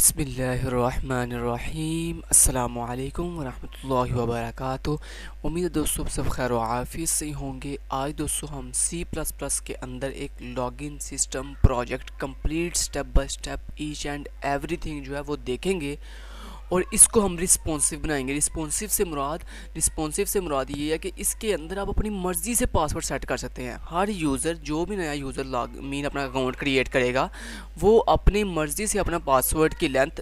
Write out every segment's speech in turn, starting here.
बिस्मिल्लाहिर्रहमानिर्रहीम अस्सलामुअलैकुम वरहमतुल्लाहि वबरकातुहू। उम्मीद है दोस्तों सब खैर आफियत से ही होंगे। आज दोस्तों हम C++ के अंदर एक login system project complete step by step each and everything जो है वो देखेंगे और इसको हम रिस्पॉन्सिव बनाएंगे। रिस्पॉन्सिव से मुराद ये है कि इसके अंदर आप अपनी मर्ज़ी से पासवर्ड सेट कर सकते हैं। हर यूज़र, जो भी नया यूज़र लॉगिन अपना अकाउंट क्रिएट करेगा, वो अपनी मर्ज़ी से अपना पासवर्ड की लेंथ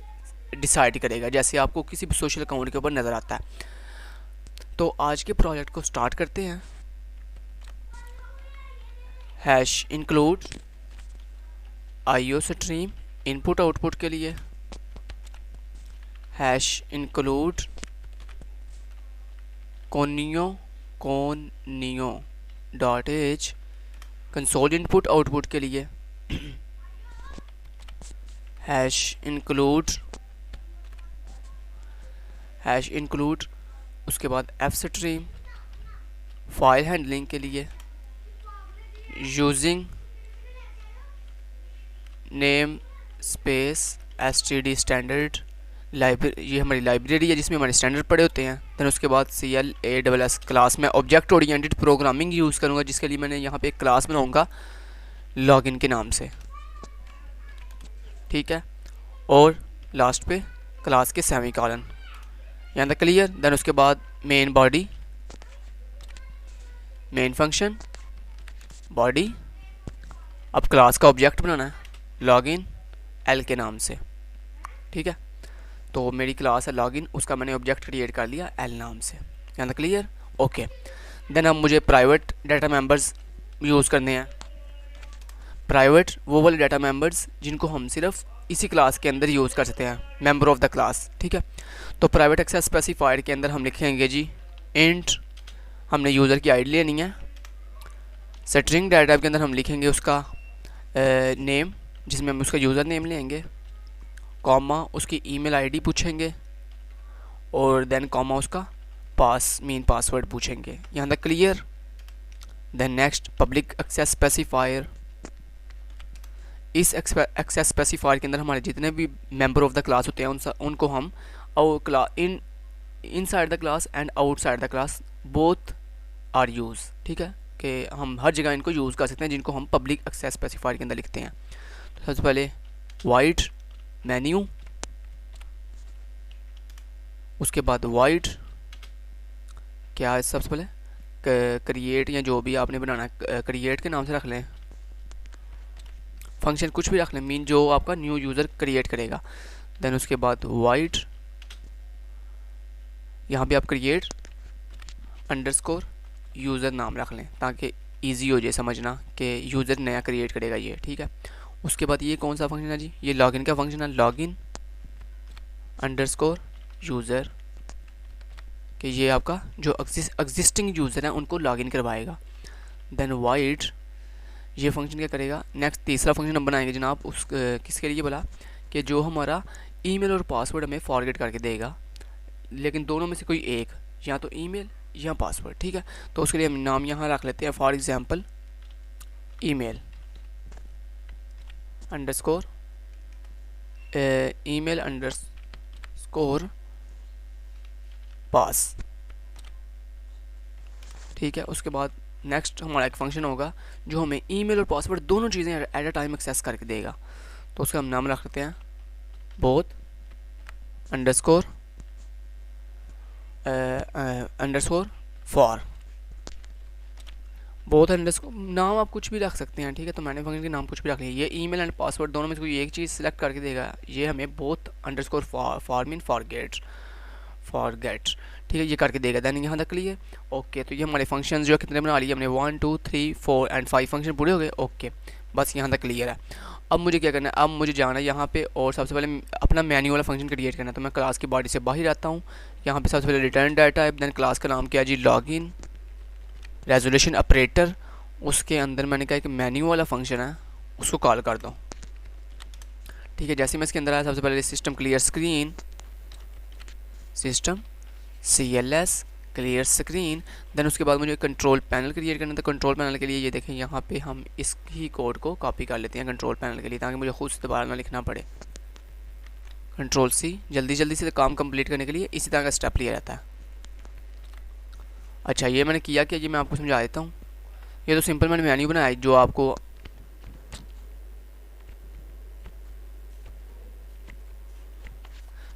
डिसाइड करेगा, जैसे आपको किसी भी सोशल अकाउंट के ऊपर नज़र आता है। तो आज के प्रोजेक्ट को स्टार्ट करते हैं। Hash include IOStream input output के लिए, hash include conio dot H console input output के लिए, हैश इंक्लूड उसके बाद fstream फाइल हैंडलिंग के लिए, using name space std standard library, ये हमारी लाइब्रेरी है जिसमें हमारे स्टैंडर्ड पड़े होते हैं। देन उसके बाद CLASS क्लास में ऑब्जेक्ट ओरिएंटेड प्रोग्रामिंग यूज़ करूँगा, जिसके लिए मैंने यहाँ पे एक क्लास बनाऊँगा लॉगिन के नाम से, ठीक है। और लास्ट पे क्लास के सेमीकोलन, यहाँ तक क्लियर। देन उसके बाद main body, main function body. अब क्लास का ऑब्जेक्ट बनाना है लॉगिन L के नाम से, ठीक है। तो मेरी क्लास है लॉगिन, उसका मैंने ऑब्जेक्ट क्रिएट कर लिया L नाम से, यहाँ तक क्लियर, ओके। देन अब मुझे प्राइवेट डाटा मेंबर्स यूज़ करने हैं। प्राइवेट वो वाले डाटा मेंबर्स जिनको हम सिर्फ इसी क्लास के अंदर यूज़ कर सकते हैं, मेंबर ऑफ द क्लास, ठीक है। तो प्राइवेट एक्सेस स्पेसिफायर के अंदर हम लिखेंगे जी इंट, हमने यूज़र की आईडी लेनी है। स्ट्रिंग डाटा टाइप के अंदर हम लिखेंगे उसका नेम, जिसमें हम उसका यूज़र नेम लेंगे, कॉमा उसकी ईमेल आईडी पूछेंगे, और देन कॉमा उसका मेन पासवर्ड पूछेंगे, यहाँ तक clear. Then next public access specifier. इस एक्सेस स्पेसिफायर के अंदर हमारे जितने भी मेंबर ऑफ द क्लास होते हैं उनको हम inside the class and outside the class both are use, ठीक है, कि हम हर जगह इनको यूज़ कर सकते हैं जिनको हम पब्लिक एक्सेस स्पेसिफायर के अंदर लिखते हैं। तो सबसे पहले वाइड मेन्यू, उसके बाद वाइड क्या है, सबसे पहले क्रिएट, या जो भी आपने बनाना है क्रिएट के नाम से रख लें, फंक्शन कुछ भी रख लें, मीन जो आपका न्यू यूज़र क्रिएट करेगा। देन उसके बाद वाइड, यहाँ पे आप क्रिएट अंडरस्कोर यूज़र नाम रख लें ताकि इजी हो जाए समझना कि यूज़र नया क्रिएट करेगा ये, ठीक है। उसके बाद ये कौन सा फंक्शन है जी, ये लॉगिन का फंक्शन है, लॉगिन अंडरस्कोर यूज़र, कि ये आपका जो एग्जिस्टिंग यूज़र है उनको लॉगिन करवाएगा। देन वाइड, ये फंक्शन क्या करेगा, नेक्स्ट तीसरा फंक्शन हम बनाएंगे जनाब किसके लिए बोला, कि जो हमारा ईमेल और पासवर्ड हमें फॉरगेट करके देगा, लेकिन दोनों में से कोई एक, या तो ईमेल या पासवर्ड, ठीक है। तो उसके लिए हम नाम यहाँ रख लेते हैं, for example email underscore email underscore pass, ठीक है। उसके बाद नेक्स्ट हमारा एक फंक्शन होगा जो हमें ईमेल और पासवर्ड दोनों चीज़ें एट अ टाइम एक्सेस करके देगा। तो उसका हम नाम रख लेते हैं both underscore for, both underscore, नाम आप कुछ भी रख सकते हैं, ठीक है। तो मैंने फंक्शन के नाम कुछ भी रख लिया। ये ईमेल एंड पासवर्ड दोनों में से कोई एक चीज़ सेलेक्ट करके देगा, ये हमें both underscore for mean forget, ठीक है, ये करके देगा। देन यहाँ तक क्लियर, ओके। तो ये हमारे फंक्शंस जो है कितने बना लिए हमने, 1 2 3 4 एंड 5 फंक्शन पूरे हो गए, ओके। बस यहाँ तक क्लियर है। अब मुझे क्या करना है, अब मुझे जाना है यहाँ पे और सबसे पहले अपना मेन्यू वाला फंक्शन क्रिएट करना है। तो मैं क्लास की बॉडी से बाहर आता हूँ, यहाँ पे सबसे पहले return data type, then class का नाम क्या जी, लॉगिन रेजोल्यूशन ऑपरेटर, उसके अंदर मैंने कहा कि मेन्यू वाला फंक्शन है उसको कॉल कर दो, ठीक है। जैसे मैं इसके अंदर आया, सबसे पहले system clear screen, system CLS clear screen. Then उसके बाद मुझे कंट्रोल पैनल क्रिएट करना था। कंट्रोल पैनल के लिए ये देखें, यहाँ पे हम इस ही कोड को कॉपी कर लेते हैं कंट्रोल पैनल के लिए, ताकि मुझे खुद से दोबारा ना लिखना पड़े। कंट्रोल सी, जल्दी जल्दी से काम कंप्लीट करने के लिए इसी तरह का स्टेप लिया जाता है। अच्छा ये मैंने किया कि ये मैं आपको समझा देता हूँ। ये तो सिंपल मैंने मेन्यू बनाया जो आपको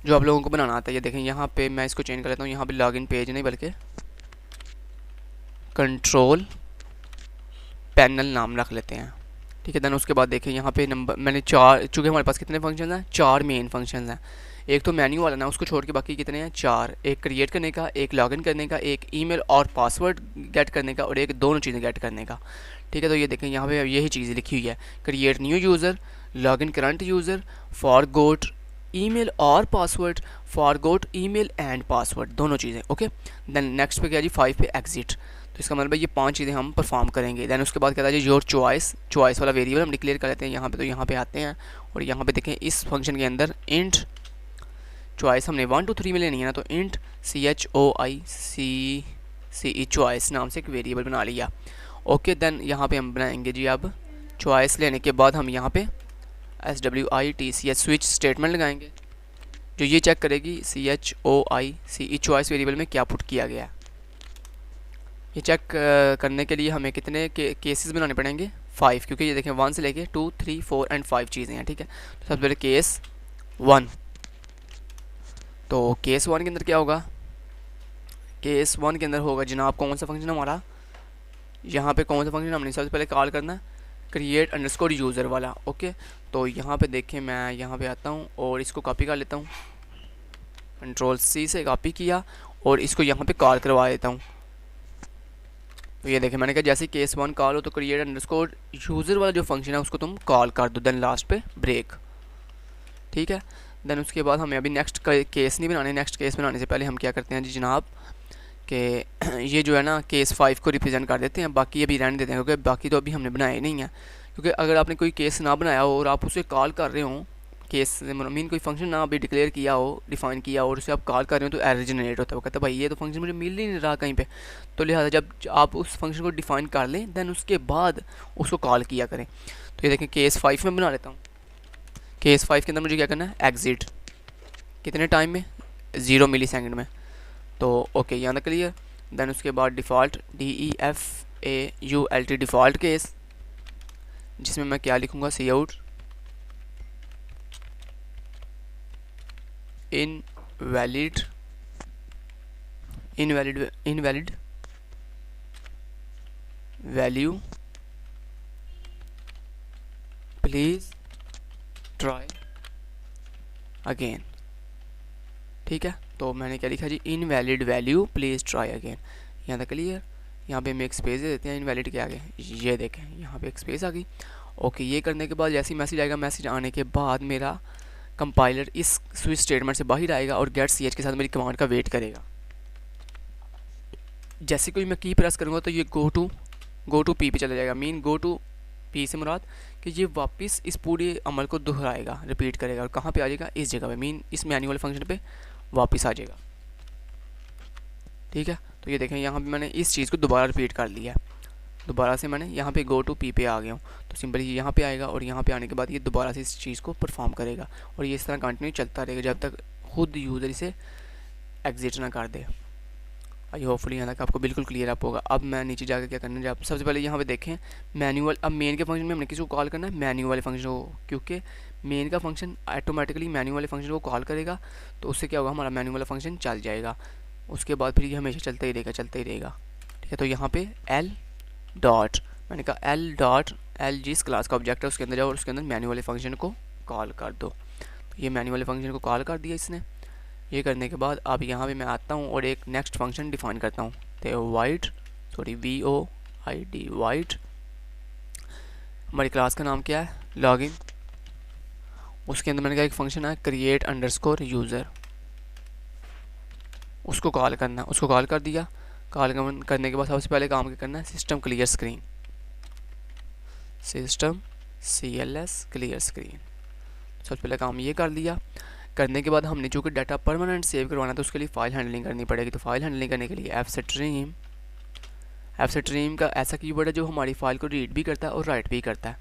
जो आप लोगों को बनाना आता है। ये देखें यहाँ पे मैं इसको चेंज कर लेता हूँ, यहाँ पे लॉगिन पेज नहीं बल्कि कंट्रोल पैनल नाम रख लेते हैं, ठीक है। देन उसके बाद देखें यहाँ पे नंबर मैंने 4, चूँकि हमारे पास कितने फंक्शन हैं, 4 मेन फंक्शन हैं। एक तो मेन्यू वाला ना, उसको छोड़ के बाकी कितने हैं, 4। एक क्रिएट करने का, एक लॉगिन करने का, एक ईमेल और पासवर्ड गेट करने का, और एक दोनों चीज़ें गेट करने का, ठीक है। तो ये देखें यहाँ पे यही चीज़ लिखी हुई है, create new user, login current user, forgot email और password, forgot email and password, दोनों चीज़ें, ओके। देन नेक्स्ट पे क्या जी 5 पे एग्जिट। तो इसका मतलब ये 5 चीज़ें हम परफॉर्म करेंगे। देन उसके बाद कहता है जी योर चॉइस वाला वेरिएबल हम डिक्लेयर कर लेते हैं यहाँ पे। तो यहाँ पे आते हैं और यहाँ पे देखें इस फंक्शन के अंदर इंट चॉइस हमने 1 2 3 में लेनी है ना, तो इंट CHOICE चॉइस नाम से एक वेरिएबल बना लिया, ओके। देन यहाँ पे हम बनाएंगे जी अब चॉइस लेने के बाद हम यहाँ पे SWITCH स्विच स्टेटमेंट लगाएंगे जो ये चेक करेगी CHOICE चॉइस वेरिएबल में क्या पुट किया गया। ये चेक करने के लिए हमें कितने केसेस बनाने पड़ेंगे, 5, क्योंकि ये देखें 1 से लेके 2 3 4 एंड 5 चीज़ें हैं, ठीक है। तो सबसे पहले केस 1, तो केस 1 के अंदर क्या होगा, केस 1 के अंदर होगा जनाब कौन सा फंक्शन हमारा, यहाँ पे कौन सा फंक्शन हमने सबसे पहले कॉल करना है, क्रिएट अंडरस्कोर यूज़र वाला, ओके। तो यहाँ पे देखें मैं यहाँ पे आता हूँ और इसको कॉपी कर लेता हूँ, कंट्रोल C से कॉपी किया और इसको यहाँ पे कॉल करवा देता हूँ। तो ये देखें मैंने कहा जैसे केस 1 कॉल हो तो क्रिएट अंडरस्कोर यूज़र वाला जो फंक्शन है उसको तुम कॉल कर दो, देन लास्ट पे ब्रेक, ठीक है। देन उसके बाद हमें अभी नेक्स्ट केस नहीं बनाने, नेक्स्ट केस बनाने से पहले हम क्या करते हैं जी जनाब कि ये जो है ना केस 5 को रिप्रेजेंट कर देते हैं, बाकी अभी रहने देते हैं क्योंकि बाकी तो अभी हमने बनाए नहीं है। क्योंकि अगर आपने कोई केस ना बनाया हो और आप उसे कॉल कर रहे हो, केस मीन कोई फंक्शन ना अभी डिक्लेयर किया हो, डिफाइन किया हो और उसे आप कॉल कर रहे हो तो एरर जनरेट होता है, वो कहता है भाई ये तो फंक्शन मुझे मिल ही नहीं रहा कहीं पे। तो लिहाजा जब आप उस फंक्शन को डिफाइन कर लें देन उसके बाद उसको कॉल किया करें। तो ये देखें केस 5 में बना लेता हूँ। केस 5 के अंदर मुझे क्या करना है, एग्जिट कितने टाइम में, 0 मिलीसेकंड में, तो ओके यहाँ तक क्लियर। देन उसके बाद डिफ़ॉल्ट DEFAULT डिफ़ॉल्ट केस, जिसमें मैं क्या लिखूँगा, C out invalid value please try again, ठीक है। तो मैंने क्या लिखा जी, invalid value please try again, यहाँ तक क्लियर। यहाँ पे हम एक स्पेस दे देते हैं इनवैलिड के आगे, ये देखें यहाँ पे एक स्पेस आ गई, ओके। ये करने के बाद जैसे ही मैसेज आएगा, मैसेज आने के बाद मेरा कंपाइलर इस स्विच स्टेटमेंट से बाहर आएगा और गेट ch के साथ मेरी कमांड का वेट करेगा। जैसे कोई मैं की प्रेस करूँगा तो ये गो टू पी पे चला जाएगा, मीन गो टू पी से मुराद कि ये वापस इस पूरे अमल को दोहराएगा, रिपीट करेगा और कहाँ पे आ जाएगा, इस जगह पे, मीन इस मैनुअल फंक्शन पे वापस आ जाएगा, ठीक है। तो ये देखें यहाँ पे मैंने इस चीज़ को दोबारा रिपीट कर लिया, दोबारा से मैंने यहाँ पे गो टू पी पे आ गया हूँ। तो सिंपली यहाँ पे आएगा और यहाँ पे आने के बाद ये दोबारा से इस चीज़ को परफॉर्म करेगा और ये इस तरह कंटिन्यू चलता रहेगा जब तक खुद यूज़र इसे एग्जिट ना कर दे। आई होपफुली यहाँ तक आपको बिल्कुल क्लियर अप होगा। अब मैं नीचे जाकर क्या करना है, आप सबसे पहले यहाँ पे देखें मैनुअल, अब मेन के फंक्शन में हमने किसको कॉल करना है, मैन्यू वाले फंक्शन को, क्योंकि मेन का फंक्शन ऑटोमेटिकली मैन्यू वाले फंक्शन को कॉल करेगा तो उससे क्या होगा, हमारा मैन्यू वाला फंक्शन चल जाएगा। उसके बाद फिर ये हमेशा चलता ही रहेगा, ठीक है। तो यहाँ पे एल डॉट, मैंने कहा एल डॉट एल जिस क्लास का ऑब्जेक्ट है उसके अंदर जाओ और उसके अंदर मैन्यू वाले फंक्शन को कॉल कर दो। तो ये मैन्यू वाले फंक्शन को कॉल कर दिया इसने। ये करने के बाद अब यहाँ पे मैं आता हूँ और एक नेक्स्ट फंक्शन डिफाइन करता हूँ, तो वाइट VOID वाइट, हमारी क्लास का नाम क्या है, लॉगिन। उसके अंदर मैंने कहा एक फंक्शन है क्रिएट अंडरस्कोर यूज़र, उसको कॉल करना, उसको कॉल कर दिया। कॉल करने के बाद सबसे पहले काम क्या करना है, system clear screen, system CLS clear screen, सबसे पहले काम ये कर लिया। करने के बाद हमने चूँकि डाटा परमानेंट सेव करवाना है तो उसके लिए फ़ाइल हैंडलिंग करनी पड़ेगी। तो फाइल हैंडलिंग करने के लिए एफ स्ट्रीम का ऐसा कीवर्ड है जो हमारी फ़ाइल को रीड भी करता है और राइट भी करता है।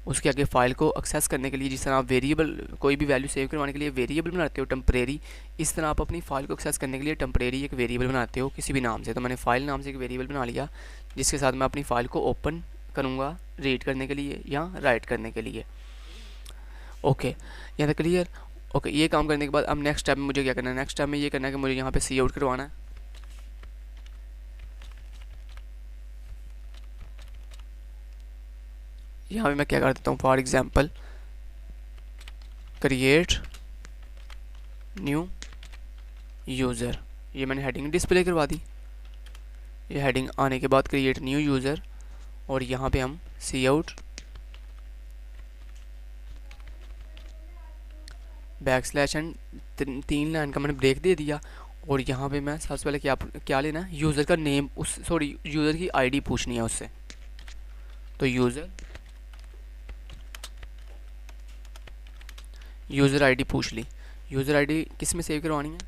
उसके आगे फ़ाइल को एक्सेस करने के लिए, जिस तरह आप वेरिएबल कोई भी वैल्यू सेव करवाने के लिए वेरिएबल बनाते हो टेम्परेरी, इस तरह आप अपनी फ़ाइल को एक्सेस करने के लिए टेम्परेरी एक वेरिएबल बनाते हो किसी भी नाम से। तो मैंने फ़ाइल नाम से एक वेरिएबल बना लिया जिसके साथ मैं अपनी फ़ाइल को ओपन करूँगा रीड करने के लिए या राइट करने के लिए। ओके, यहाँ तक क्लियर। ओके, ये काम करने के बाद अब नेक्स्ट स्टेप में मुझे क्या करना है, नेक्स्ट स्टेप में ये करना है कि मुझे यहाँ पे सी आउट करवाना है। यहाँ पे मैं क्या कर देता हूँ, for example create new user, ये मैंने हेडिंग डिस्प्ले करवा दी। ये हेडिंग आने के बाद क्रिएट न्यू यूज़र, और यहाँ पे हम सी आउट बैकस्लैश एंड 3 लाइन का मैंने ब्रेक दे दिया। और यहाँ पे मैं सबसे पहले क्या लेना है, यूज़र का नेम, यूज़र की आईडी पूछनी है उससे। तो यूज़र आईडी पूछ ली। यूज़र आईडी किस में सेव करवानी है,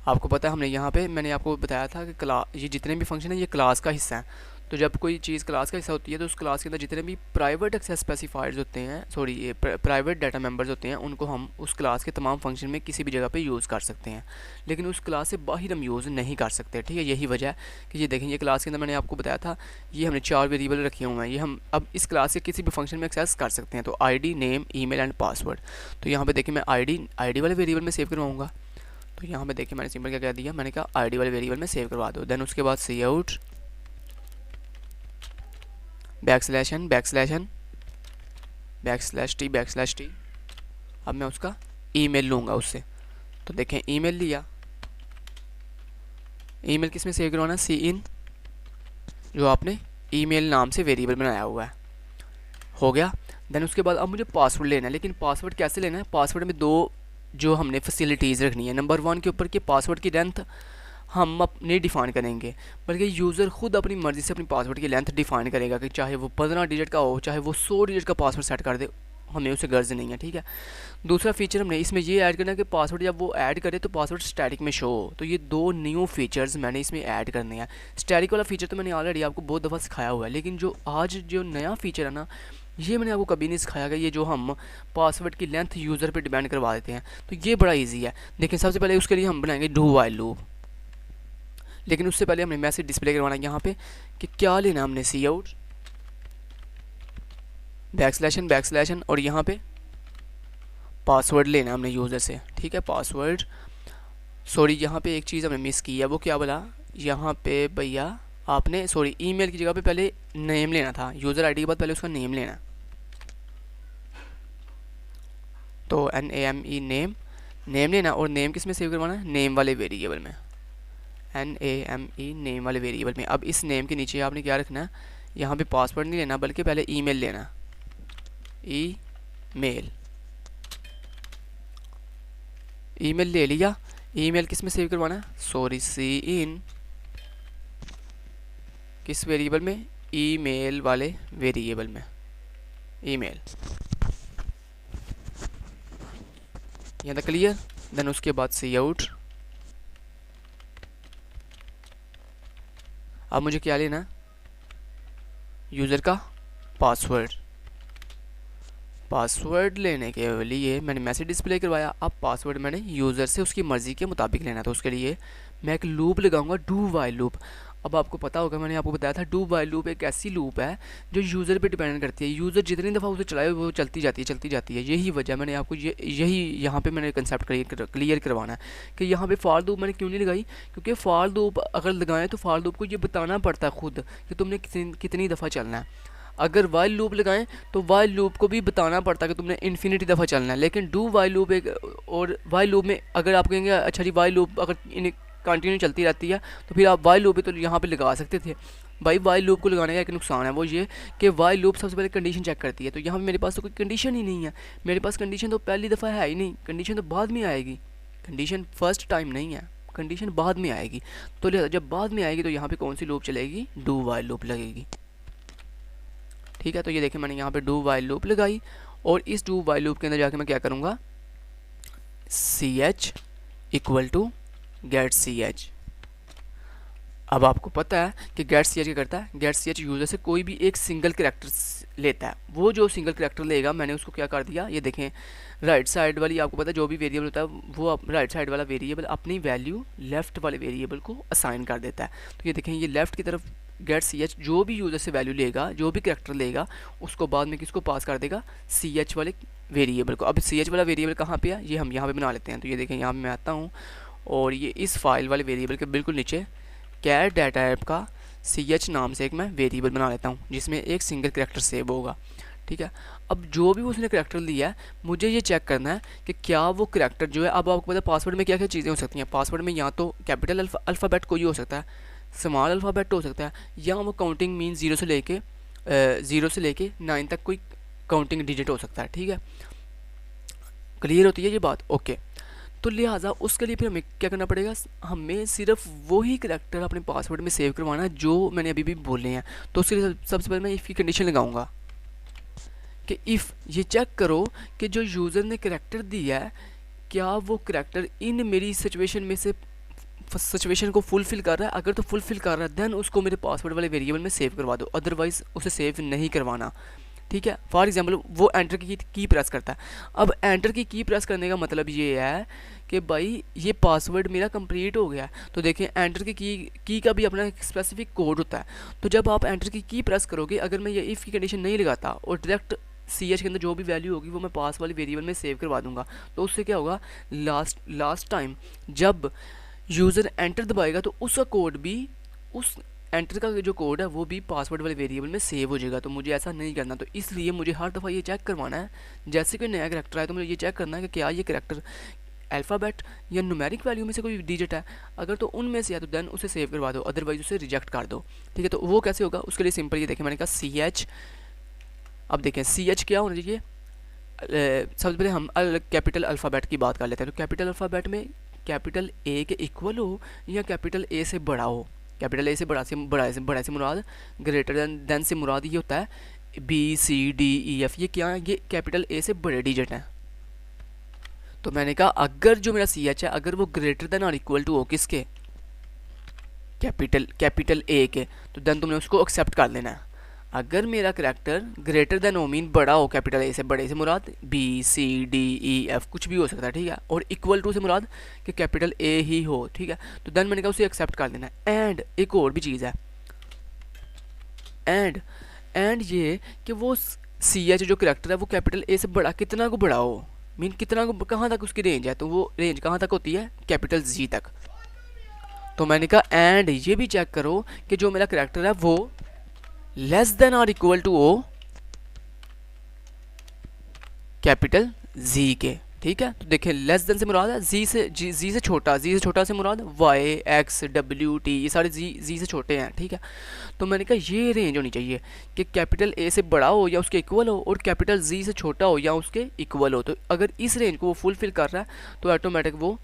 आपको पता है हमने यहाँ पे मैंने आपको बताया था कि ये जितने भी फंक्शन है ये क्लास का हिस्सा है। तो जब कोई चीज़ क्लास का हिस्सा होती है तो उस क्लास के अंदर जितने भी प्राइवेट एक्सेस स्पेसिफायर्स होते हैं, ये प्राइवेट डाटा मेंबर्स होते हैं, उनको हम उस क्लास के तमाम फंक्शन में किसी भी जगह पे यूज़ कर सकते हैं, लेकिन उस क्लास से बाहर हम यूज़ नहीं कर सकते। ठीक है, यही वजह है कि ये देखें, ये क्लास के अंदर मैंने आपको बताया था ये हमने 4 वेरिएबल रखे हुए हैं, ये हम अब इस क्लास के किसी भी फंक्शन में एक्सेस कर सकते हैं। तो ID, name, email and password. तो यहाँ पर देखिए मैं ID वाले वेरिएबल में सेव करवाऊँगा। तो यहाँ पे देखिए मैंने सिंपल क्या कह दिया, मैंने कहा ID वाले वेरिएबल में सेव करवा दो। देन उसके बाद C out backslash n backslash t। अब मैं उसका ईमेल लूँगा उससे। तो देखें ईमेल लिया, ईमेल किस में सेव करवाना, सी इन, जो आपने ईमेल नाम से वेरिएबल बनाया हुआ है, हो गया। देन उसके बाद अब मुझे पासवर्ड लेना है, लेकिन पासवर्ड कैसे लेना है, पासवर्ड में 2 जो हमने फैसिलिटीज़ रखनी है। नंबर 1 के ऊपर कि पासवर्ड की लेंथ हम नहीं डिफ़ाइन करेंगे, बल्कि यूज़र खुद अपनी मर्ज़ी से अपनी पासवर्ड की लेंथ डिफ़ाइन करेगा कि चाहे वो 15 डिजिट का हो, चाहे वो 100 डिजिट का पासवर्ड सेट कर दे, हमें उसे गर्ज नहीं है। ठीक है, दूसरा फीचर हमने इसमें ये ऐड करना है कि पासवर्ड जब वो ऐड करे तो पासवर्ड स्टैटिक में शो हो। तो ये 2 न्यू फीचर्स मैंने इसमें ऐड करने हैं। स्टैटिक वाला फीचर तो मैंने ऑलरेडी आपको बहुत दफ़ा सिखाया हुआ है, लेकिन जो आज जो नया फीचर है ना, ये मैंने आपको कभी नहीं सिखाया गया, ये जो हम पासवर्ड की लेंथ यूज़र पे डिपेंड करवा देते हैं। तो ये बड़ा इजी है। देखिए सबसे पहले उसके लिए हम बनाएंगे डू व्हाइल लूप, लेकिन उससे पहले हमें मैसेज डिस्प्ले करवाना है यहाँ पे कि क्या लेना हमने, सी आउट बैकस्लैश n और यहाँ पे पासवर्ड लेना हमने यूज़र से। ठीक है, पासवर्ड, सॉरी यहाँ पे एक चीज़ हमने मिस की है, वो क्या बोला यहाँ पे भैया, आपने सॉरी ईमेल की जगह पे पहले नेम लेना था, यूज़र आईडी के बाद पहले उसका नेम लेना। तो NAME नेम लेना, और नेम किस में सेव करवाना है, नेम वाले वेरिएबल में, NAME नेम वाले वेरिएबल में। अब इस नेम के नीचे आपने क्या रखना है, यहाँ पे पासवर्ड नहीं लेना बल्कि पहले ईमेल लेना, ईमेल ले लिया। ईमेल किस में सेव करवाना है, सॉरी सी इन किस वेरिएबल में, ईमेल वाले वेरिएबल में, ईमेल। यहाँ तक क्लियर। देन उसके बाद सी आउट, अब मुझे क्या लेना है, यूज़र का पासवर्ड लेने के लिए मैंने मैसेज डिस्प्ले करवाया। अब पासवर्ड मैंने यूज़र से उसकी मर्ज़ी के मुताबिक लेना, तो उसके लिए मैं एक लूप लगाऊंगा, डू व्हाइल लूप। अब आपको पता होगा, मैंने आपको बताया था डू व्हाइल लूप एक ऐसी लूप है जो यूज़र पे डिपेंड करती है। यूज़र जितनी दफ़ा उसे चलाए वो चलती जाती है। यही वजह मैंने आपको यही यहाँ पे मैंने कंसेप्ट क्लियर करवाना है कि यहाँ पे फॉर लूप मैंने क्यों नहीं लगाई, क्योंकि फॉर लूप अगर लगाएं तो फॉर लूप को ये बताना पड़ता है खुद कि तुमने कितनी दफ़ा चलना है। अगर वाइल लूप लगाएं तो वाइल लूप को भी बताना पड़ता है कि तुमने इन्फिनिटी दफ़ा चलना है। लेकिन डू वाइल लूप एक, और वाइल लूप में अगर आप कहेंगे अच्छा जी वाइल लूप अगर कंटिन्यू चलती रहती है तो फिर आप वाइल लूप भी तो यहाँ पे लगा सकते थे। भाई वाइल लूप को लगाने का एक नुकसान है, वो ये कि वाइल लूप सबसे पहले कंडीशन चेक करती है। तो यहाँ पे मेरे पास तो कोई कंडीशन ही नहीं है, मेरे पास कंडीशन तो पहली दफ़ा है ही नहीं, कंडीशन तो बाद में आएगी, कंडीशन फर्स्ट टाइम नहीं है, कंडीशन बाद में आएगी। तो जब बाद में आएगी तो यहाँ पर कौन सी लूप चलेगी, डू वाइल लूप लगेगी। ठीक है, तो ये देखिए मैंने यहाँ पे डू वाइल लूप लगाई, और इस डू वाइल लूप के अंदर जाके मैं क्या करूँगा, ch equal to get ch। अब आपको पता है कि गेट सी एच क्या करता है, गेट सी एच यूज़र से कोई भी एक सिंगल करेक्टर लेता है। वो जो सिंगल करेक्टर लेगा मैंने उसको क्या कर दिया, ये देखें राइट साइड वाली, आपको पता है जो भी वेरिएबल होता है वो राइट साइड वाला वेरिएबल अपनी वैल्यू लेफ़्ट वाले वेरिएबल को असाइन कर देता है। तो ये देखें ये लेफ़्ट की तरफ गेट सी एच जो भी यूज़र से वैल्यू लेगा, जो भी करेक्टर लेगा, उसको बाद में किसको पास कर देगा, सी एच वाले वेरिएबल को। अब सी एच वाला वेरिएबल कहाँ पे है, ये हम यहाँ पे बना लेते हैं। तो ये देखें यहाँ पे मैं आता हूँ और ये इस फाइल वाले वेरिएबल के बिल्कुल नीचे कैट डाटा ऐप का सी एच नाम से एक मैं वेरिएबल बना लेता हूँ जिसमें एक सिंगल करेक्टर सेव होगा। ठीक है, अब जो भी उसने करेक्टर लिया है मुझे ये चेक करना है कि क्या वो करेक्टर जो है, अब आपको पता है पासवर्ड में क्या क्या चीज़ें हो सकती हैं। पासवर्ड में या तो कैपिटल अल्फ़ाबेट कोई हो सकता है, स्मॉल अल्फ़ाबेट हो सकता है, या वो काउंटिंग मीन ज़ीरो से लेके 9 तक कोई काउंटिंग डिजिट हो सकता है। ठीक है, क्लियर होती है ये बात? ओके, तो लिहाजा उसके लिए फिर हमें क्या करना पड़ेगा, हमें सिर्फ वही करेक्टर अपने पासवर्ड में सेव करवाना है जो मैंने अभी भी बोले हैं। तो उसके लिए सबसे पहले मैं इफ़ की कंडीशन लगाऊंगा कि इफ़ ये चेक करो कि जो यूज़र ने करेक्टर दिया है क्या वो करेक्टर इन मेरी सिचुएशन में से सिचुएशन को फुलफ़िल कर रहा है। अगर तो फुलफ़िल कर रहा है देन उसको मेरे पासवर्ड वाले वेरिएबल में सेव करवा दो, अदरवाइज़ उसे सेव नहीं करवाना। ठीक है, फॉर एग्जांपल वो एंटर की प्रेस करता है। अब एंटर की प्रेस करने का मतलब ये है कि भाई ये पासवर्ड मेरा कंप्लीट हो गया। तो देखें एंटर की का भी अपना एक स्पेसिफिक कोड होता है। तो जब आप एंटर की प्रेस करोगे, अगर मैं ये इफ़ की कंडीशन नहीं लगाता और डायरेक्ट सी एच के अंदर जो भी वैल्यू होगी वो मैं पास वाली वेरिएबल में सेव करवा दूंगा, तो उससे क्या होगा, लास्ट टाइम जब यूज़र एंटर दबाएगा तो उसका कोड भी, उस एंटर का जो कोड है वो भी पासवर्ड वाले वेरिएबल में सेव हो जाएगा। तो मुझे ऐसा नहीं करना। तो इसलिए मुझे हर दफ़ा ये चेक करवाना है, जैसे कोई नया करेक्टर आए तो मुझे ये चेक करना है कि क्या ये करेक्टर अल्फ़ाबेट या न्यूमेरिक वैल्यू में से कोई डिजिट है। अगर तो उनमें से है तो देन उसे सेव करवा दो, अदरवाइज उसे रिजेक्ट कर दो। ठीक है, तो वो कैसे होगा, उसके लिए सिंपल ये देखें मैंने कहा सी एच। अब देखें सी एच क्या होना चाहिए, सबसे पहले हम कैपिटल अल्फ़ाबेट की बात कर लेते हैं। तो कैपिटल अल्फ़ाबेट में कैपिटल ए के इक्वल हो या कैपिटल ए से बड़ा हो। कैपिटल ए से बड़ा से मुराद, ग्रेटर देन से मुराद ये होता है B C D E F, ये क्या है, ये कैपिटल ए से बड़े डिजिट हैं। तो मैंने कहा अगर जो मेरा सी एच है अगर वो ग्रेटर देन और इक्वल टू हो किसके, कैपिटल ए के, तो देन तुमने उसको एक्सेप्ट कर लेना है। अगर मेरा करेक्टर ग्रेटर देन हो मीन बड़ा हो, कैपिटल ए से बड़े से मुराद B C D E F कुछ भी हो सकता है। ठीक है, और इक्वल टू से मुराद कि कैपिटल ए ही हो। ठीक है, तो देन मैंने कहा उसे एक्सेप्ट कर लेना है। एंड एक और भी चीज़ है, एंड ये कि वो सी एच जो करेक्टर है वो कैपिटल ए से बड़ा कितना को बड़ा हो, मीन कितना को, कहाँ तक उसकी रेंज है, तो वो रेंज कहाँ तक होती है, कैपिटल जी तक। तो मैंने कहा एंड ये भी चेक करो कि जो मेरा करेक्टर है वो लेस देन और equal to O capital G के। ठीक है, तो देखें लेस देन से मुराद है जी से छोटा से मुराद वाई एक्स डब्ल्यू टी, ये सारे जी से छोटे हैं। ठीक है, तो मैंने कहा ये रेंज होनी चाहिए कि कैपिटल ए से बड़ा हो या उसके इक्वल हो और कैपिटल जी से छोटा हो या उसके इक्वल हो। तो अगर इस रेंज को वो फुलफिल कर रहा है तो ऑटोमेटिक वो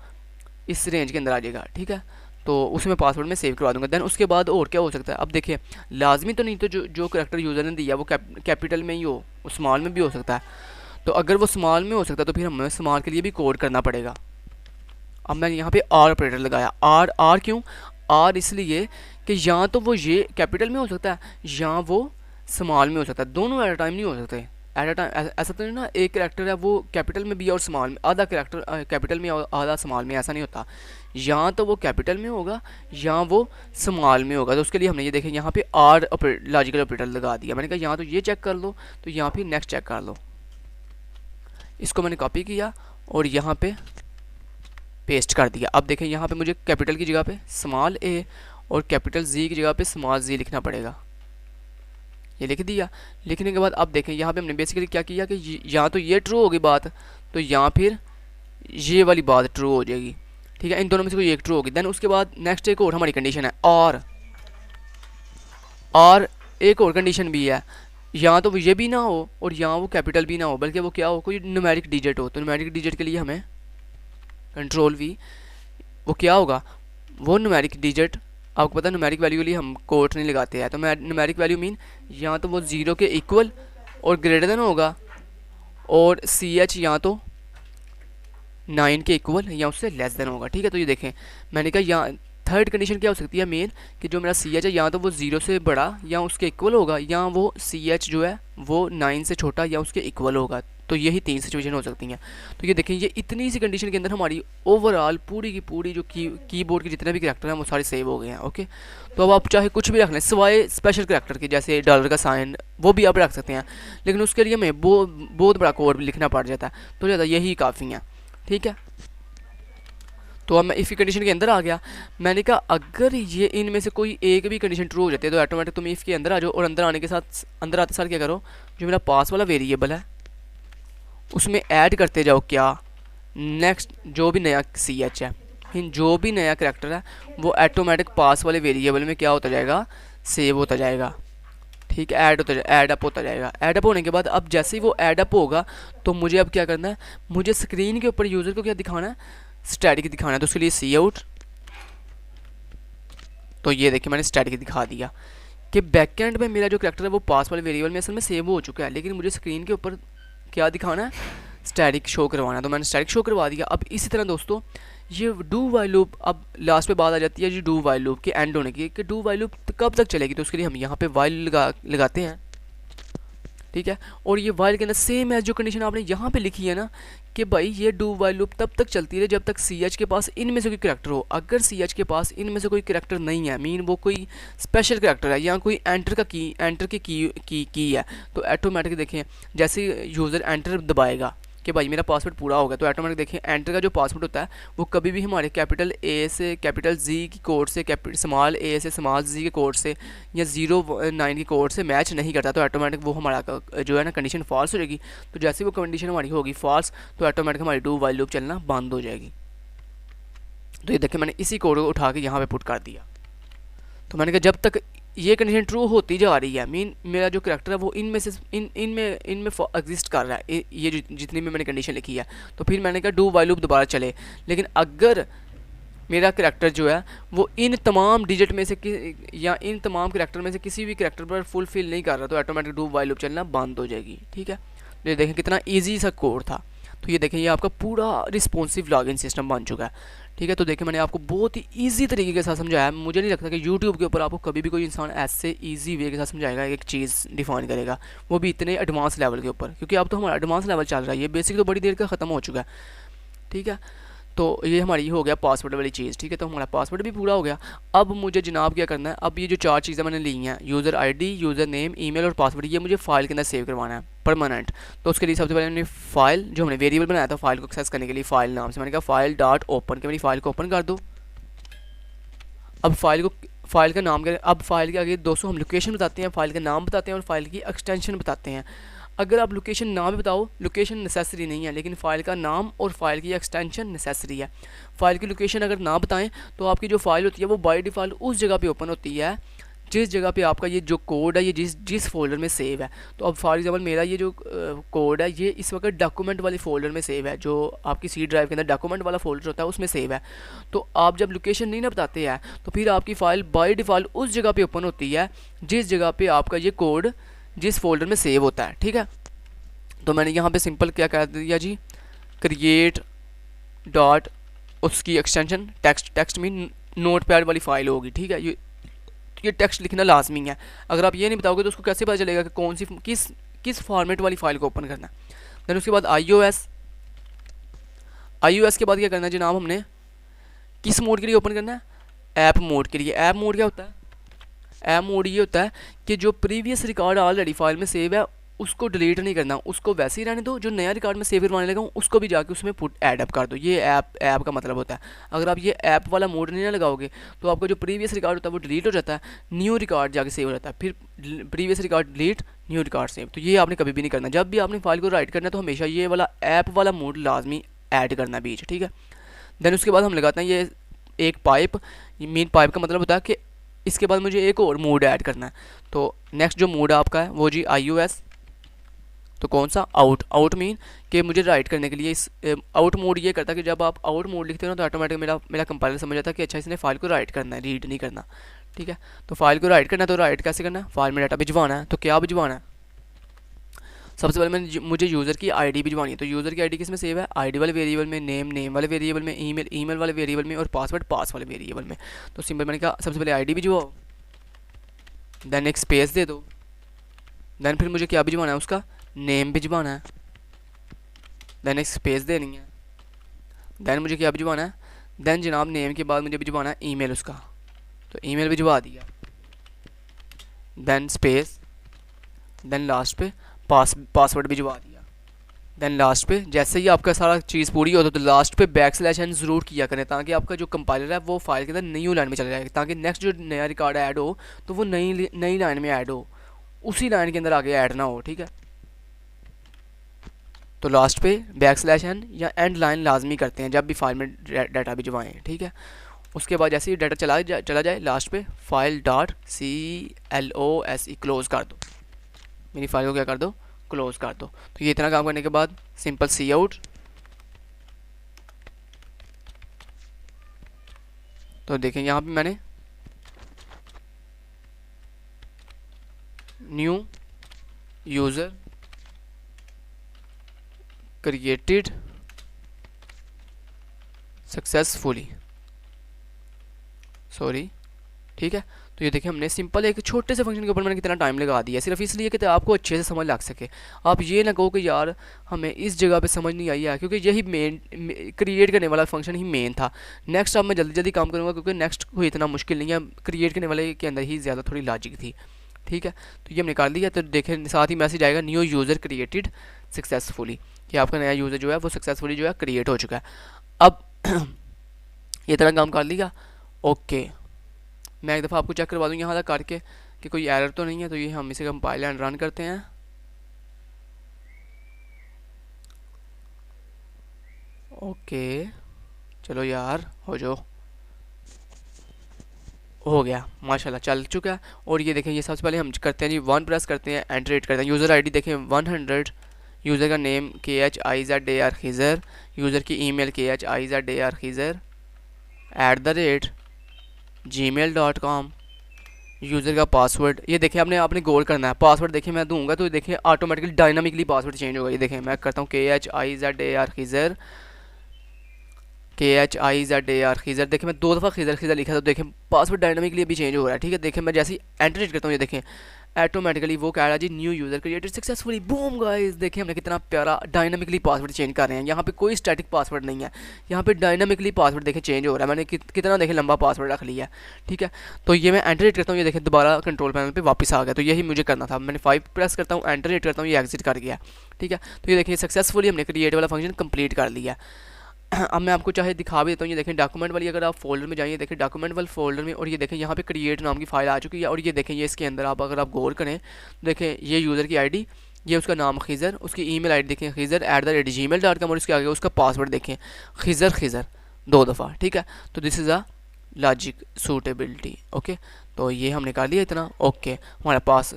इस रेंज के अंदर आ जाएगा। ठीक है, तो उसे मैं पासवर्ड में सेव करवा दूंगा। देन उसके बाद और क्या हो सकता है, अब देखिए लाजमी तो नहीं, तो जो करेक्टर यूज़र ने दिया वो कैपिटल में ही हो, वो स्मॉल में भी हो सकता है। तो अगर वो स्मॉल में हो सकता है तो फिर हमें स्मॉल के लिए भी कोड करना पड़ेगा। अब मैंने यहाँ पे आर ऑपरेटर लगाया। आर क्यों, आर इसलिए कि या तो वो ये कैपिटल में हो सकता है या वो स्मॉल में हो सकता है, दोनों एट अ टाइम नहीं हो सकते। एट अ टाइम ऐसा तो नहीं ना, एक करेक्टर है वो कैपिटल में भी और स्मॉल में, आधा करेक्टर कैपिटल में और आधा स्मॉल में, ऐसा नहीं होता। या तो वो कैपिटल में होगा या वो स्मॉल में होगा। तो उसके लिए हमने ये देखें यहाँ पे आर लॉजिकल ऑपरेटर लगा दिया। मैंने कहा यहाँ तो ये चेक कर लो, तो यहाँ पे नेक्स्ट चेक कर लो। इसको मैंने कॉपी किया और यहाँ पे पेस्ट कर दिया। अब देखें यहाँ पे मुझे कैपिटल की जगह पे स्मॉल ए और कैपिटल जी की जगह पे स्मॉल जी लिखना पड़ेगा। ये लिख दिया। लिखने के बाद अब देखें यहाँ पे हमने बेसिकली क्या किया कि यहाँ तो ये ट्रू होगी बात, तो यहाँ फिर ये वाली बात ट्रू हो जाएगी। ठीक है, इन दोनों में से कोई एक ट्रू होगी। देन उसके बाद नेक्स्ट एक और हमारी कंडीशन है और एक और कंडीशन भी है, यहाँ तो ये भी ना हो और यहाँ वो कैपिटल भी ना हो, बल्कि वो क्या हो, कोई न्यूमेरिक डिजिट हो। तो न्यूमेरिक डिजिट के लिए हमें कंट्रोल वी, वो क्या होगा, वो न्यूमेरिक डिजिट, आपको पता है न्यूमेरिक वैल्यू के लिए हम कोट नहीं लगाते हैं। तो मैं न्यूमेरिक वैल्यू मीन यहाँ तो वो 0 के इक्वल और ग्रेटर देन होगा, और सी एच यहाँ तो 9 के इक्वल या उससे लेस देन होगा। ठीक है, तो ये देखें मैंने कहा यहाँ थर्ड कंडीशन क्या हो सकती है मेन, कि जो मेरा सी एच है या तो वो 0 से बड़ा या उसके इक्वल होगा, या वो सी एच जो है वो 9 से छोटा या उसके इक्वल होगा। तो यही 3 सिचुएशन हो सकती हैं। तो ये देखें, ये इतनी सी कंडीशन के अंदर हमारी ओवरऑल पूरी की पूरी जो कीबोर्ड के जितने भी करैक्टर हैं वो सारे सेव हो गए हैं। ओके, तो अब आप चाहे कुछ भी रख लें सिवाय स्पेशल करैक्टर के, जैसे डॉलर का साइन, वो भी आप रख सकते हैं, लेकिन उसके लिए हमें बहुत बड़ा कोड लिखना पड़ जाता है, तो ज़्यादा यही काफ़ी है। ठीक है, तो अब मैं इफ़ की कंडीशन के अंदर आ गया। मैंने कहा अगर ये इनमें से कोई एक भी कंडीशन ट्रू हो जाती है तो ऑटोमेटिक तुम इफ़ के अंदर आ जाओ, और अंदर आने के साथ, अंदर आते साथ क्या करो, जो मेरा पास वाला वेरिएबल है उसमें ऐड करते जाओ क्या, नेक्स्ट जो भी नया सी एच है, जो भी नया करैक्टर है वो ऑटोमेटिक पास वाले वेरिएबल में क्या होता जाएगा, सेव होता जाएगा। ठीक है, ऐड अप होता जाएगा। ऐड अप होने के बाद अब जैसे ही वो ऐड अप होगा तो मुझे अब क्या करना है, मुझे स्क्रीन के ऊपर यूज़र को क्या दिखाना है, स्टैटिक दिखाना है। तो उसके लिए सी आउट, तो ये देखिए मैंने स्टैटिक दिखा दिया कि बैकएंड में मेरा जो करैक्टर है वो पास वाले वेरिएबल में असल में सेव हो चुका है, लेकिन मुझे स्क्रीन के ऊपर क्या दिखाना है, स्टैटिक शो करवाना है। तो मैंने स्टैटिक शो करवा दिया। अब इसी तरह दोस्तों ये डू वाइल लूप, अब लास्ट पे बात आ जाती है जी डू वाइल लूप के एंड होने की, कि डू वाइल लूप कब तक चलेगी। तो उसके लिए हम यहाँ पे वाइल लगाते हैं। ठीक है, और ये वाइल के अंदर सेम है जो कंडीशन आपने यहाँ पे लिखी है ना, कि भाई ये डू वाइल लूप तब तक चलती है जब तक सी एच के पास इनमें से कोई करैक्टर हो। अगर सी एच के पास इनमें से कोई करैक्टर नहीं है, मीन वो कोई स्पेशल करैक्टर है या कोई एंटर की है, तो ऑटोमेटिक देखें जैसे यूज़र एंटर दबाएगा कि भाई मेरा पासवर्ड पूरा हो गया, तो ऑटोमेटिक देखिए एंटर का जो पासवर्ड होता है वो कभी भी हमारे कैपिटल ए से कैपिटल जी की कोड से, स्मॉल ए से स्मॉल जी के कोड से, या 0-9 की कोड से मैच नहीं करता। तो ऑटोमेटिक वो हमारा जो है ना कंडीशन फॉल्स हो जाएगी। तो जैसे वो कंडीशन हमारी होगी फॉल्स, तो ऑटोमेटिक हमारी डू वाइल लूप चलना बंद हो जाएगी। तो ये देखिए मैंने इसी कोड को उठा के यहाँ पे पुट कर दिया। तो मैंने कहा जब तक ये कंडीशन ट्रू होती जा रही है, मीन मेरा जो करैक्टर है वो इनमें से इनमें एग्जिस्ट कर रहा है, ये जितनी भी मैंने कंडीशन लिखी है, तो फिर मैंने कहा डू वाइल लूप दोबारा चले। लेकिन अगर मेरा करैक्टर जो है वो इन तमाम डिजिट में से या इन तमाम करैक्टर में से किसी भी करैक्टर पर फुलफिल नहीं कर रहा, तो ऑटोमेटिक डू वाइल लूप चलना बंद हो जाएगी। ठीक है, तो ये देखें कितना ईजी सा कोड था। तो ये देखें ये आपका पूरा रिस्पॉन्सिव लॉगिन सिस्टम बन चुका है। ठीक है, तो देखिए मैंने आपको बहुत ही ईजी तरीके के साथ समझाया। मुझे नहीं लगता कि यूट्यूब के ऊपर आपको कभी भी कोई इंसान ऐसे ईजी वे के साथ समझाएगा, एक चीज़ डिफाइन करेगा, वो भी इतने एडवांस लेवल के ऊपर, क्योंकि अब तो हमारा एडवांस लेवल चल रहा है, ये बेसिक तो बड़ी देर का ख़त्म हो चुका है। ठीक है, तो ये हमारी हो गया पासवर्ड वाली चीज़। ठीक है, तो हमारा पासवर्ड भी पूरा हो गया। अब मुझे जनाब क्या करना है, अब ये जो 4 चीज़ें मैंने ली हैं, user ID, user name, email और पासवर्ड, ये मुझे फाइल के अंदर सेव करवाना है परमानेंट। तो उसके लिए सबसे पहले मैंने फाइल जो हमने वेरिएबल बनाया था फाइल को एक्सेस करने के लिए, फाइल नाम से मैंने कहा फाइल डॉट ओपन, के मेरी फाइल को ओपन कर दो। अब फाइल का नाम करें। अब फाइल के आगे दोस्तों हम लोकेशन बताते हैं, फाइल का नाम बताते हैं और फाइल की एक्सटेंशन बताते हैं। अगर आप लोकेशन ना भी बताओ, लोकेशन नेसेसरी नहीं है, लेकिन फ़ाइल का नाम और फाइल की एक्सटेंशन नेसेसरी है। फ़ाइल की लोकेशन अगर ना बताएं तो आपकी जो फाइल होती है वो बाय डिफ़ॉल्ट उस जगह पे ओपन होती है जिस जगह पे आपका ये जो कोड है ये जिस फोल्डर में सेव है। तो अब फॉर एग्जांपल मेरा ये जो कोड है ये इस वक्त डॉक्यूमेंट वाले फोल्डर में सेव है, जो आपकी सी ड्राइव के अंदर डॉक्यूमेंट वाला फोल्डर होता है उसमें सेव है। तो आप जब लोकेशन नहीं ना बताते हैं तो फिर आपकी फ़ाइल बाय डिफ़ॉल्ट उस जगह पर ओपन होती है जिस जगह पर आपका ये कोड जिस फोल्डर में सेव होता है। ठीक है, तो मैंने यहाँ पे सिंपल क्या कर दिया जी, क्रिएट डॉट उसकी एक्सटेंशन टेक्स्ट में नोट पैड वाली फाइल होगी। ठीक है, ये टेक्स्ट लिखना लाजमी है। अगर आप ये नहीं बताओगे तो उसको कैसे पता चलेगा कि कौन सी किस फॉर्मेट वाली फाइल को ओपन करना है। देन उसके बाद iOS के बाद क्या करना है जनाब, हमने किस मोड के लिए ओपन करना है, ऐप मोड के लिए। ऐप मोड क्या होता है, ऐप मोड ये होता है कि जो प्रीवियस रिकॉर्ड ऑलरेडी फाइल में सेव है उसको डिलीट नहीं करना, उसको वैसे ही रहने दो, जो नया रिकॉर्ड में सेव करवाने लगा हूँ उसको भी जाके उसमें पुट ऐड अप कर दो। ये ऐप का मतलब होता है। अगर आप ये ऐप वाला मोड नहीं ना लगाओगे तो आपका जो प्रीवियस रिकॉर्ड होता है वो डिलीट हो जाता है, न्यू रिकॉर्ड जाके सेव हो जाता है, फिर previous record delete, new record save. तो ये आपने कभी भी नहीं करना। जब भी आपने फाइल को राइट करना है तो हमेशा ये वाला ऐप वाला मोड लाजमी ऐड करना बीच। ठीक है, देन उसके बाद हम लगाते हैं ये एक पाइप। मीन पाइप का मतलब होता है कि इसके बाद मुझे एक और मोड ऐड करना है। तो नेक्स्ट जो मोड आपका है वो जी iOS, तो कौन सा, आउट मीन कि मुझे राइट करने के लिए इस आउट मोड ये करता है कि जब आप आउट मोड लिखते हो ना तो ऑटोमेटिक मेरा कंपाइलर समझ जाता है कि अच्छा इसने फाइल को राइट करना है, रीड नहीं करना। ठीक है, तो फाइल को राइट करना है तो राइट कैसे करना है, फाइल में डाटा भिजवाना है, तो क्या भिजवाना है, सबसे पहले मुझे यूज़र की आईडी भिजवानी है। तो यूज़र की आईडी किस में सेव है, आईडी वाले वेरिएबल में, नेम वाले वेरिएबल में, ईमेल वाले वेरिएबल में, और पासवर्ड पास वाले वेरिएबल में। तो सिंपल मैंने कहा सबसे पहले आईडी भिजवाओ, देन एक स्पेस दे दो, देन फिर मुझे क्या भिजवाना है, उसका नेम भिजवाना है, देन एक स्पेस देनी है, देन मुझे क्या भिजवाना है, देन जनाब नेम के बाद मुझे भिजवाना है ईमेल उसका, तो ईमेल भिजवा दिया, देन स्पेस, देन लास्ट पे पासवर्ड भिजवा दिया। देन लास्ट पे जैसे ही आपका सारा चीज़ पूरी हो तो लास्ट पे \n ज़रूर किया करें, ताकि आपका जो कंपाइलर है वो फाइल के अंदर न्यू लाइन में चला जाए, ताकि नेक्स्ट जो नया रिकॉर्ड ऐड हो तो वो नई लाइन में ऐड हो, उसी लाइन के अंदर आगे ऐड ना हो। ठीक है, तो लास्ट पे \n या एंड लाइन लाजमी करते हैं जब भी फाइल में डाटा भिजवाएँ। ठीक है, उसके बाद जैसे ही डाटा चला जाए लास्ट पे फाइल .close क्लोज़ कर दो, मेरी फाइल को क्या कर दो, क्लोज कर दो। तो ये इतना काम करने के बाद सिंपल सी आउट, तो देखें यहाँ पे मैंने new user created successfully, sorry, ठीक है। तो ये देखिए हमने सिंपल एक छोटे से फंक्शन के ऊपर मैंने कितना टाइम लगा दिया, सिर्फ इसलिए कि आपको अच्छे से समझ लग सके। आप ये ना कहो कि यार हमें इस जगह पे समझ नहीं आई है, क्योंकि यही मेन क्रिएट करने वाला फंक्शन ही मेन था। नेक्स्ट अब मैं जल्दी जल्दी काम करूँगा, क्योंकि नेक्स्ट कोई इतना मुश्किल नहीं है, क्रिएट करने वाले के अंदर ही ज़्यादा थोड़ी लॉजिक थी। ठीक है, तो ये हमने कर लिया। तो देखें साथ ही मैसेज आएगा न्यू यूज़र क्रिएटेड सक्सेसफुली, कि आपका नया यूज़र जो है वो सक्सेसफुली जो है क्रिएट हो चुका है। अब ये तरह काम कर लिया, ओके। मैं एक दफ़ा आपको चेक करवा दूँ यहाँ तक करके कि कोई एरर तो नहीं है। तो ये हम इसे कंपाइल एंड रन करते हैं। ओके, चलो यार हो जो, हो गया माशाल्लाह, चल चुका है। और ये देखें, ये सबसे पहले हम करते हैं जी 1 प्रेस करते हैं, एंटर करते हैं। यूज़र आईडी देखें 100, यूज़र का नेम KHIZAR खिज़र, यूज़र की email KHIZAR Khizar @gmail.com, user का पासवर्ड। ये देखें आपने गौर करना है, पासवर्ड देखें मैं दूंगा तो देखें ऑटोमेटिकली डायनामिकली पासवर्ड चेंज होगा। ये देखें मैं करता हूँ KHIZAR खिज़र, खिज़र, देखें मैं 2 दफ़ा खिज़र लिखा था, तो देखें पासवर्ड डायनामिकली अभी चेंज हो रहा है। ठीक है, देखें मैं जैसे ही एंटर करता हूँ, ये देखें ऑटोमेटिकली वो कह रहा है जी new user created successfully, boom guys. देखिए हमने कितना प्यारा डायनामिकली पासवर्ड चेंज कर रहे हैं। यहाँ पे कोई स्टैटिक पासवर्ड नहीं है, यहाँ पे डायनामिकली पासवर्ड देखें चेंज हो रहा है। मैंने कितना देखें लंबा पासवर्ड रख लिया है। ठीक है, तो ये मैं एंटर करता हूँ, ये देखें दोबारा कंट्रोल पैनल पे वापस आ गया। तो यही मुझे करना था, मैंने 5 प्रेस करता हूँ, एंटर करता हूँ, ये एग्जिट कर गया। ठीक है, तो ये देखिए सक्सेसफुली हमने क्रिएट वाला फंक्शन कंप्लीट कर लिया। अब मैं आपको चाहे दिखा भी देता हूँ, ये देखें डॉक्यूमेंट वाली, अगर आप फोल्डर में जाइए देखें डॉक्यूमेंट वाले फोल्डर में, और ये देखें यहाँ पे क्रिएट नाम की फ़ाइल आ चुकी है। और ये देखें ये इसके अंदर अगर आप गौर करें तो देखें ये यूज़र की आईडी, ये उसका नाम खिज़र, उसकी ईमेल आईडी देखें खिज़र@gmail.com, और इसके आगे उसका पासवर्ड देखें खिज़र 2 दफ़ा। ठीक है, तो this is a logic suitability. Okay, तो ये हमने कर लिया इतना। ओके, हमारे पास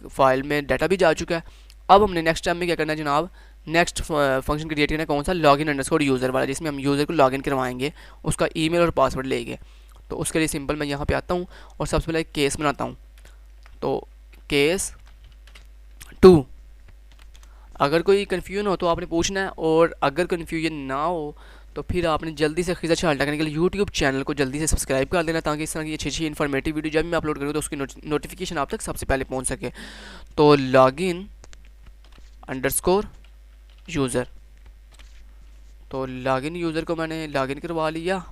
फाइल में डाटा भी जा चुका है। अब हमने नेक्स्ट टाइम में क्या करना है जनाब, नेक्स्ट फंक्शन क्रिएट करना है कौन सा, login_user वाला, जिसमें हम यूज़र को लॉगिन करवाएंगे, उसका ईमेल और पासवर्ड लेंगे। तो उसके लिए सिंपल मैं यहाँ पे आता हूँ और सबसे पहले एक केस बनाता हूँ। तो केस 2, अगर कोई कन्फ्यूजन हो तो आपने पूछना है, और अगर कन्फ्यूजन ना हो तो फिर आपने जल्दी से खिज़र चार्ट करने के लिए यूट्यूब चैनल को जल्दी से सब्सक्राइब कर देना, ताकि इस तरह की अच्छी इन्फॉर्मेटिव वीडियो जब भी मैं अपलोड करूँ तो उसकी नोटिफिकेशन आप तक सबसे पहले पहुँच सके। तो login_user, तो लॉगिन यूज़र को मैंने लॉगिन करवा लिया,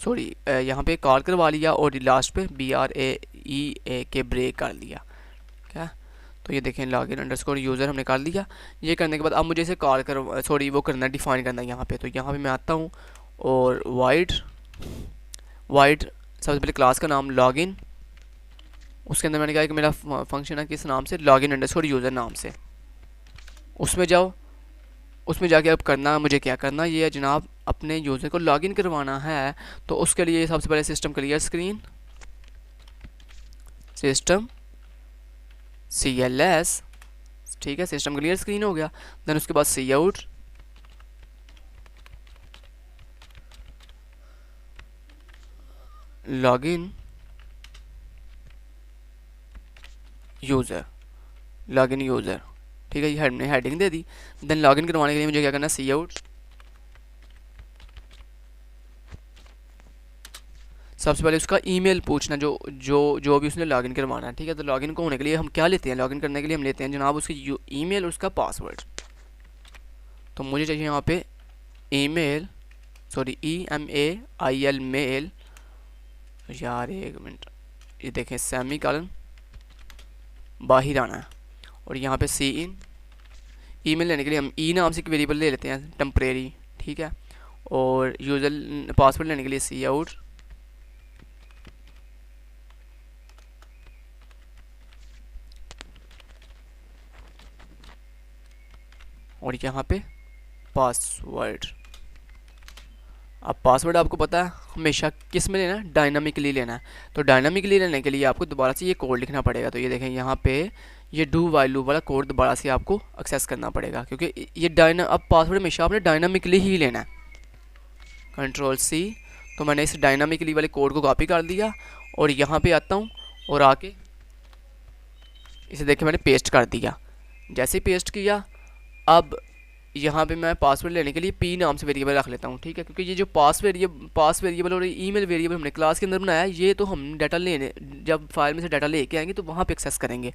सॉरी यहाँ पे कॉल करवा लिया, और लास्ट पे BRAEA ब्रेक कर लिया। क्या, तो ये देखें login_user हमने कर लिया। ये करने के बाद अब मुझे इसे कॉल कर, सॉरी वो करना, डिफाइन करना है यहाँ पे। तो यहाँ पे मैं आता हूँ और वाइड सबसे पहले क्लास का नाम लॉगिन, उसके अंदर मैंने कहा कि मेरा फंक्शन है किस नाम से, login_user नाम से। उसमें जाओ, उसमें जाके अब करना मुझे क्या करना, ये है जनाब अपने यूज़र को लॉगिन करवाना है। तो उसके लिए सबसे पहले system clear screen, system CLS, ठीक है, सिस्टम क्लियर स्क्रीन हो गया। देन उसके बाद सी आउट, लॉगिन यूज़र, ठीक है, ये हमने हेडिंग दे दी। देन लॉगिन करवाने के लिए मुझे क्या करना है, सी आउट, सबसे पहले उसका ईमेल पूछना जो जो जो भी उसने लॉगिन करवाना है। ठीक है, तो लॉगिन को होने के लिए हम क्या लेते हैं, लॉगिन करने के लिए हम लेते हैं जनाब उसकी ईमेल और उसका पासवर्ड। तो मुझे चाहिए यहाँ पे ईमेल, सॉरी EMAIL मेल, यार एक मिनट, ये देखें सेमी कॉलन बाहर आना है, और यहाँ पे सी इन। ईमेल लेने के लिए हम नाम से एक वेरिएबल ले लेते हैं टेम्परेरी। ठीक है, और यूजर पासवर्ड लेने के लिए सी आउट, और यहाँ पे पासवर्ड। अब पासवर्ड आपको पता है हमेशा किस में लेना है, डायनामिकली लेना है। तो डायनामिकली लेने के लिए आपको दोबारा से ये कोड लिखना पड़ेगा। तो ये देखें यहाँ पे ये डू वाइल लूप वाला कोड दोबारा से आपको एक्सेस करना पड़ेगा, क्योंकि ये अब पासवर्ड हमेशा आपने डायनामिकली ही लेना है। Ctrl+C, तो मैंने इस डायनामिकली वाले कोड को कॉपी कर दिया और यहाँ पे आता हूँ और आके इसे देखें मैंने पेस्ट कर दिया। जैसे पेस्ट किया, अब यहाँ पे मैं पासवर्ड लेने के लिए P नाम से वेरिएबल रख लेता हूँ। ठीक है, क्योंकि ये जो पास वेरिएबल और ईमेल वेरिएबल हमने क्लास के अंदर बनाया है, ये तो हम डाटा लेने जब फाइल में से डाटा लेके आएंगे तो वहाँ पे एक्सेस करेंगे।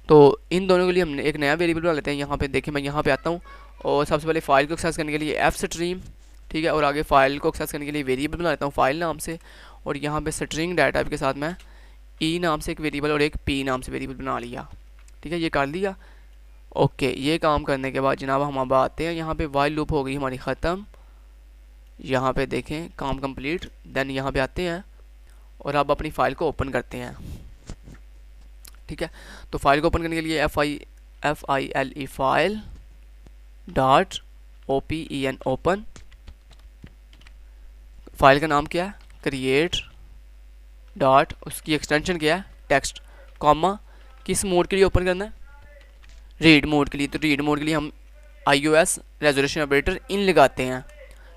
तो इन दोनों के लिए हमने एक नया वेरिएबल बना लेते हैं। यहाँ पे देखिए मैं यहाँ पे आता हूँ और सबसे पहले फाइल को एक्सेस करने के लिए fstream, ठीक है, और आगे फाइल को एक्सेस करने के लिए वेरिएबल बना लेता हूँ फाइल नाम से, और यहाँ पे स्ट्रिंग डाटा के साथ मैं E नाम से एक वेरिएबल और एक P नाम से वेरिएबल बना लिया। ठीक है, ये कर लिया। ओके, ये काम करने के बाद जनाब हम अब आते हैं यहाँ पे वाइल लूप हो गई हमारी ख़त्म। यहाँ पे देखें काम कंप्लीट। देन यहाँ पे आते हैं और अब अपनी फ़ाइल को ओपन करते हैं। ठीक है, तो फाइल को ओपन करने के लिए FILE file dot OPEN open. File का नाम क्या है, क्रिएट डॉट, उसकी एक्सटेंशन क्या है, टेक्स्ट, कॉमा, किस मोड के लिए ओपन करना है, रीड मोड के लिए। तो रीड मोड के लिए हम iOS रेजोल्यूशन ऑपरेटर इन लगाते हैं।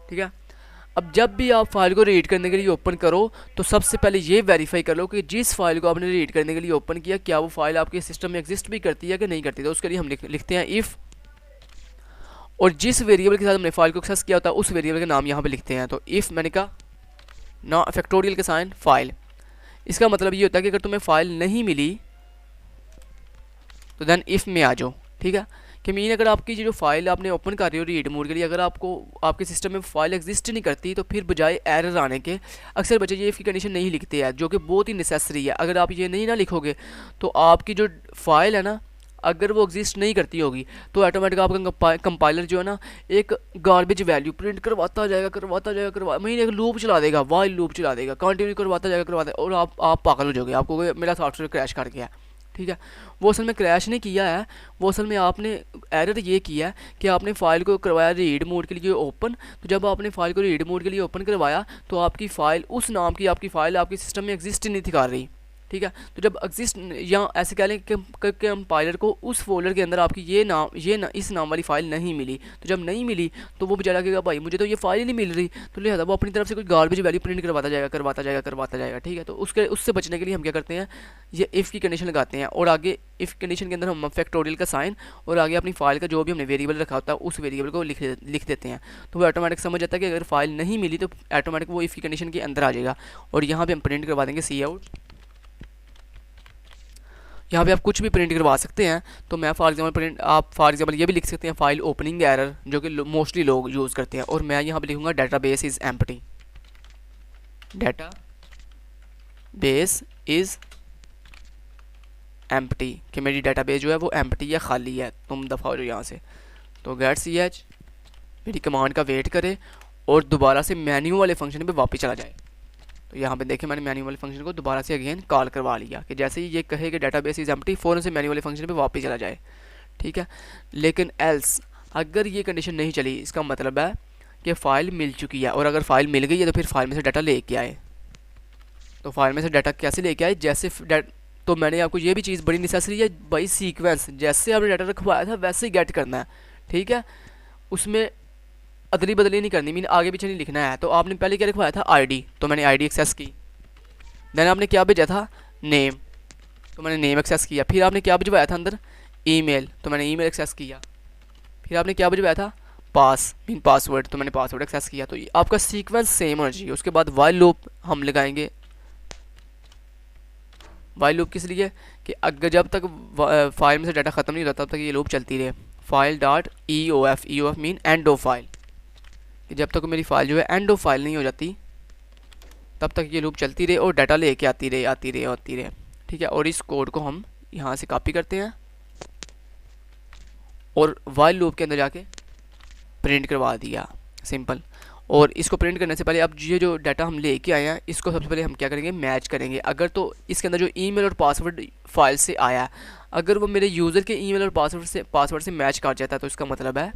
ठीक है, अब जब भी आप फाइल को रीड करने के लिए ओपन करो तो सबसे पहले ये वेरीफाई कर लो कि जिस फाइल को आपने रीड करने के लिए ओपन किया क्या वो फाइल आपके सिस्टम में एग्जिस्ट भी करती है कि नहीं करती। तो उसके लिए हम लिखते हैं इफ़, और जिस वेरिएबल के साथ हमने फाइल को एक्सेस किया होता है उस वेरिएबल का नाम यहाँ पे लिखते हैं। तो इफ़ मैंने कहा ना फैक्टोरियल के साइन फाइल, इसका मतलब ये होता है कि अगर तुम्हें फाइल नहीं मिली तो देन इफ़ में आ जाओ। ठीक है, कि मीन अगर आपकी जो फाइल आपने ओपन कर रही हो रीड मोड के लिए, अगर आपको आपके सिस्टम में फाइल एग्जिस्ट नहीं करती तो फिर बजाय एरर आने के अक्सर बच्चे ये इफ़ की कंडीशन नहीं लिखते हैं, जो कि बहुत ही नेसेसरी है। अगर आप ये नहीं ना लिखोगे तो आपकी जो फाइल है ना, अगर वो एग्जिस्ट नहीं करती होगी तो ऑटोमेटिक आपका कंपाइलर जो है ना एक गार्बेज वैल्यू प्रिंट करवाता जाएगा महीने एक लूप चला देगा, वाइल लूप चला देगा, कंटिन्यू करवाता जाएगा और आप पागल हो जाओगे, आपको मेरा सॉफ्टवेयर क्रैश कर गया। ठीक है, वो असल में क्रैश नहीं किया है, वो असल में आपने एरर ये किया है कि आपने फ़ाइल को करवाया रीड मोड के लिए ओपन। तो जब आपने फ़ाइल को रीड मोड के लिए ओपन करवाया तो आपकी फ़ाइल उस नाम की आपकी फ़ाइल आपके सिस्टम में एग्जिस्ट नहीं दिखा रही। ठीक है, तो जब एग्जिस्ट या ऐसे कह लें कि कंपाइलर को उस फोल्डर के अंदर आपकी इस नाम वाली फ़ाइल नहीं मिली, तो जब नहीं मिली तो वो बेचारा कहेगा भाई मुझे तो ये फ़ाइल ही नहीं मिल रही, तो लिहाजा वो अपनी तरफ से कोई गार्बेज वैल्यू प्रिंट करवाता जाएगा। ठीक है, तो उससे बचने के लिए हम क्या करते हैं, ये इफ़ की कंडीशन लगाते हैं और आगे इफ़ कंडीशन के अंदर हम फैक्टोरियल का साइन और आगे अपनी फ़ाइल का जो भी हमने वेरिएबल रखा होता है उस वेरिएबल को लिख देते हैं। तो वो ऑटोमेटिक समझ जाता है कि अगर फाइल नहीं मिली तो ऑटोमेटिक वो इफ़ की कंडीशन के अंदर आ जाएगा। और यहाँ पे हम प्रिंट करवा देंगे सी आउट। यहाँ पे आप कुछ भी प्रिंट करवा सकते हैं। तो मैं फॉर एग्जांपल ये भी लिख सकते हैं फाइल ओपनिंग एरर, जो कि मोस्टली लोग यूज़ करते हैं, और मैं यहाँ पे लिखूँगा database is empty, database is empty, कि मेरी डेटाबेस जो है वो एम्प्टी है, खाली है, तुम दफ़ा हो जाओ यहाँ से। तो गेट ch मेरी कमांड का वेट करे और दोबारा से मेन्यू वाले फंक्शन पे वापस चला जाए। तो यहाँ पे देखें मैंने मेन्यू वाले फंक्शन को दोबारा से अगेन कॉल करवा लिया कि जैसे ही ये कहे कि डेटाबेस इज़ एम्प्टी फ़ौरन से मेन्यू वाले फंक्शन पे वापस चला जाए। ठीक है, लेकिन एल्स अगर ये कंडीशन नहीं चली, इसका मतलब है कि फ़ाइल मिल चुकी है, और अगर फ़ाइल मिल गई है तो फिर फाइल में से डाटा लेके आए। तो फाइल में से डाटा कैसे लेके आए, जैसे तो मैंने आपको ये भी चीज़ बड़ी नेसेसरी है भाई, सीक्वेंस, जैसे आपने डाटा रखवाया था वैसे ही गेट करना है। ठीक है, उसमें अदली बदली नहीं करनी, मीन आगे पीछे नहीं लिखना है। तो आपने पहले क्या लिखवाया था आईडी, तो मैंने आईडी एक्सेस की। देन आपने क्या भेजा था, नेम, तो मैंने नेम एक्सेस किया। फिर आपने क्या भिजवाया था अंदर, ईमेल, तो मैंने ईमेल एक्सेस किया। फिर आपने क्या बजवाया था, पास मीन पासवर्ड, तो मैंने पासवर्ड एक्सेस किया। तो आपका सीक्वेंस सेम होना चाहिए। उसके बाद वाइल लूप हम लगाएंगे। वाइल लूप किस लिए, कि अगर जब तक फाइल में से डाटा ख़त्म नहीं होता तब तक ये लूप चलती रहे। File dot E O F mean end of file, कि जब तक मेरी फाइल जो है एंड ऑफ फाइल नहीं हो जाती तब तक ये लूप चलती रहे और डाटा लेके आती रहे। ठीक है, और इस कोड को हम यहाँ से कॉपी करते हैं और वाइल लूप के अंदर जाके प्रिंट करवा दिया, सिंपल। और इसको प्रिंट करने से पहले अब ये जो डाटा हम लेके आए हैं इसको सबसे पहले हम क्या करेंगे, मैच करेंगे। अगर तो इसके अंदर जो ईमेल और पासवर्ड फाइल से आया, अगर वो मेरे यूज़र के ईमेल और पासवर्ड से मैच कर जाता है तो इसका मतलब है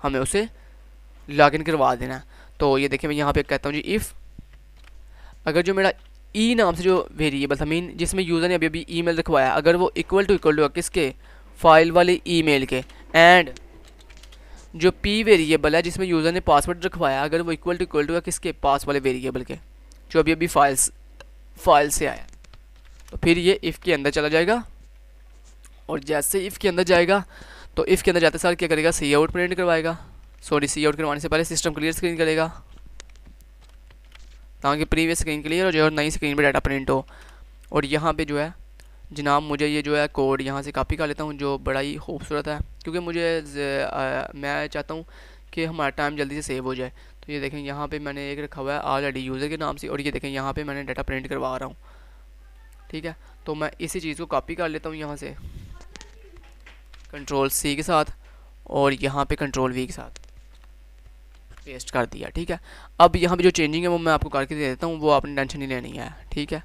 हमें उसे लॉगिन करवा देना है। तो ये देखिए मैं यहाँ पे कहता हूँ जी, इफ़ अगर जो मेरा ई नाम से जो वेरिएबल था, मीन जिसमें यूज़र ने अभी अभी ईमेल रखवाया, अगर वो इक्वल टू किसके, फाइल वाले ईमेल के, एंड जो पी वेरिएबल है जिसमें यूज़र ने पासवर्ड रखवाया, अगर वो इक्वल टू है किसके, पास वाले वेरिएबल के जो अभी अभी फाइल से आया, तो फिर ये इफ़ के अंदर चला जाएगा। और जैसे इफ़ के अंदर जाएगा तो इफ़ के अंदर जाते सार क्या करेगा, सी आउट प्रिंट करवाएगा। सी आउट करवाने से पहले सिस्टम क्लियर स्क्रीन करेगा ताकि प्रीवियस स्क्रीन क्लियर हो जाए और नई स्क्रीन पर डाटा प्रिंट हो। और यहाँ पे जो है जनाब मुझे ये जो है कोड यहाँ से कॉपी कर लेता हूँ जो बड़ा ही खूबसूरत है, क्योंकि मैं चाहता हूँ कि हमारा टाइम जल्दी से सेव हो जाए। तो ये देखें यहाँ पे मैंने एक रखा हुआ है ऑलरेडी यूज़र के नाम से, और ये देखें यहाँ पे मैंने डाटा प्रिंट करवा रहा हूँ। ठीक है, तो मैं इसी चीज़ को कॉपी कर लेता हूँ यहाँ से कंट्रोल सी के साथ और यहाँ पे कंट्रोल वी के साथ पेस्ट कर दिया। ठीक है, अब यहाँ पे जो चेंजिंग है वो मैं आपको करके दे देता हूँ, वो आपने टेंशन नहीं लेनी है। ठीक है,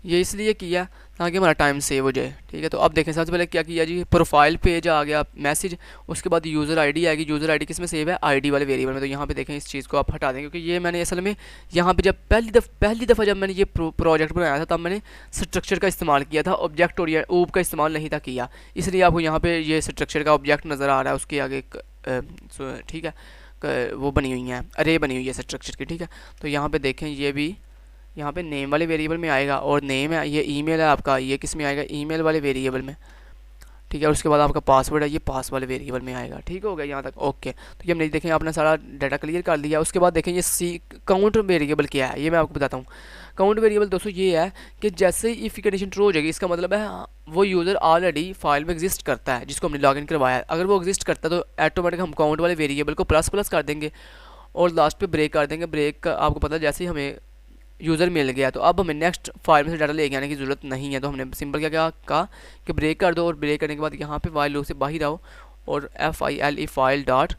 ये इसलिए किया ताकि हमारा टाइम सेव हो जाए। ठीक है, तो अब देखें सबसे पहले क्या किया जी, प्रोफाइल पेज आ गया मैसेज, उसके बाद यूज़र आईडी आएगी। यूज़र आईडी किस में सेव है, आईडी वाले वेरिएबल में। तो यहाँ पे देखें इस चीज़ को आप हटा दें, क्योंकि ये मैंने असल में यहाँ पे जब पहली दफ़ा जब मैंने ये प्रोजेक्ट बनाया था तब मैंने स्ट्रक्चर का इस्तेमाल किया था, ऑब्जेक्ट और ऊप का इस्तेमाल नहीं था किया, इसलिए आपको यहाँ पर ये स्ट्रक्चर का ऑब्जेक्ट नज़र आ रहा है, उसके आगे ठीक है वो बनी हुई हैं, अरे बनी हुई है स्ट्रक्चर की। ठीक है, तो यहाँ पर देखें ये भी यहाँ पे नेम वाले वेरिएबल में आएगा, और नेम है ये ईमेल है आपका, ये किस में आएगा, ईमेल वाले वेरिएबल में। ठीक है, और उसके बाद आपका पासवर्ड है ये पास वाले वेरिएबल में आएगा। ठीक हो गया यहाँ तक, ओके। तो ये हमने देखें आपने सारा डाटा क्लियर कर लिया। उसके बाद देखें ये काउंट वेरिएबल क्या है, ये मैं आपको बताता हूँ। काउंट वेरिएबल दोस्तों ये है कि जैसे ही इफ़ की कंडीशन ट्रू हो जाएगी इसका मतलब है वो यूज़र ऑलरेडी फाइल में एग्जिस्ट करता है जिसको हमने लॉगिन करवाया है। अगर वो एग्जिस्ट करता है तो ऑटोमेटिक हम काउंट वाले वेरिएबल को प्लस कर देंगे और लास्ट पे ब्रेक कर देंगे। ब्रेक का आपको पता है जैसे ही हमें यूज़र मिल गया तो अब हमें नेक्स्ट फाइल में से डाटा लेके आने की ज़रूरत नहीं है। तो हमने सिंपल क्या कहा कि ब्रेक कर दो, और ब्रेक करने के बाद यहाँ पे वाइल लूप से बाहर आओ और FILE फाइल डॉट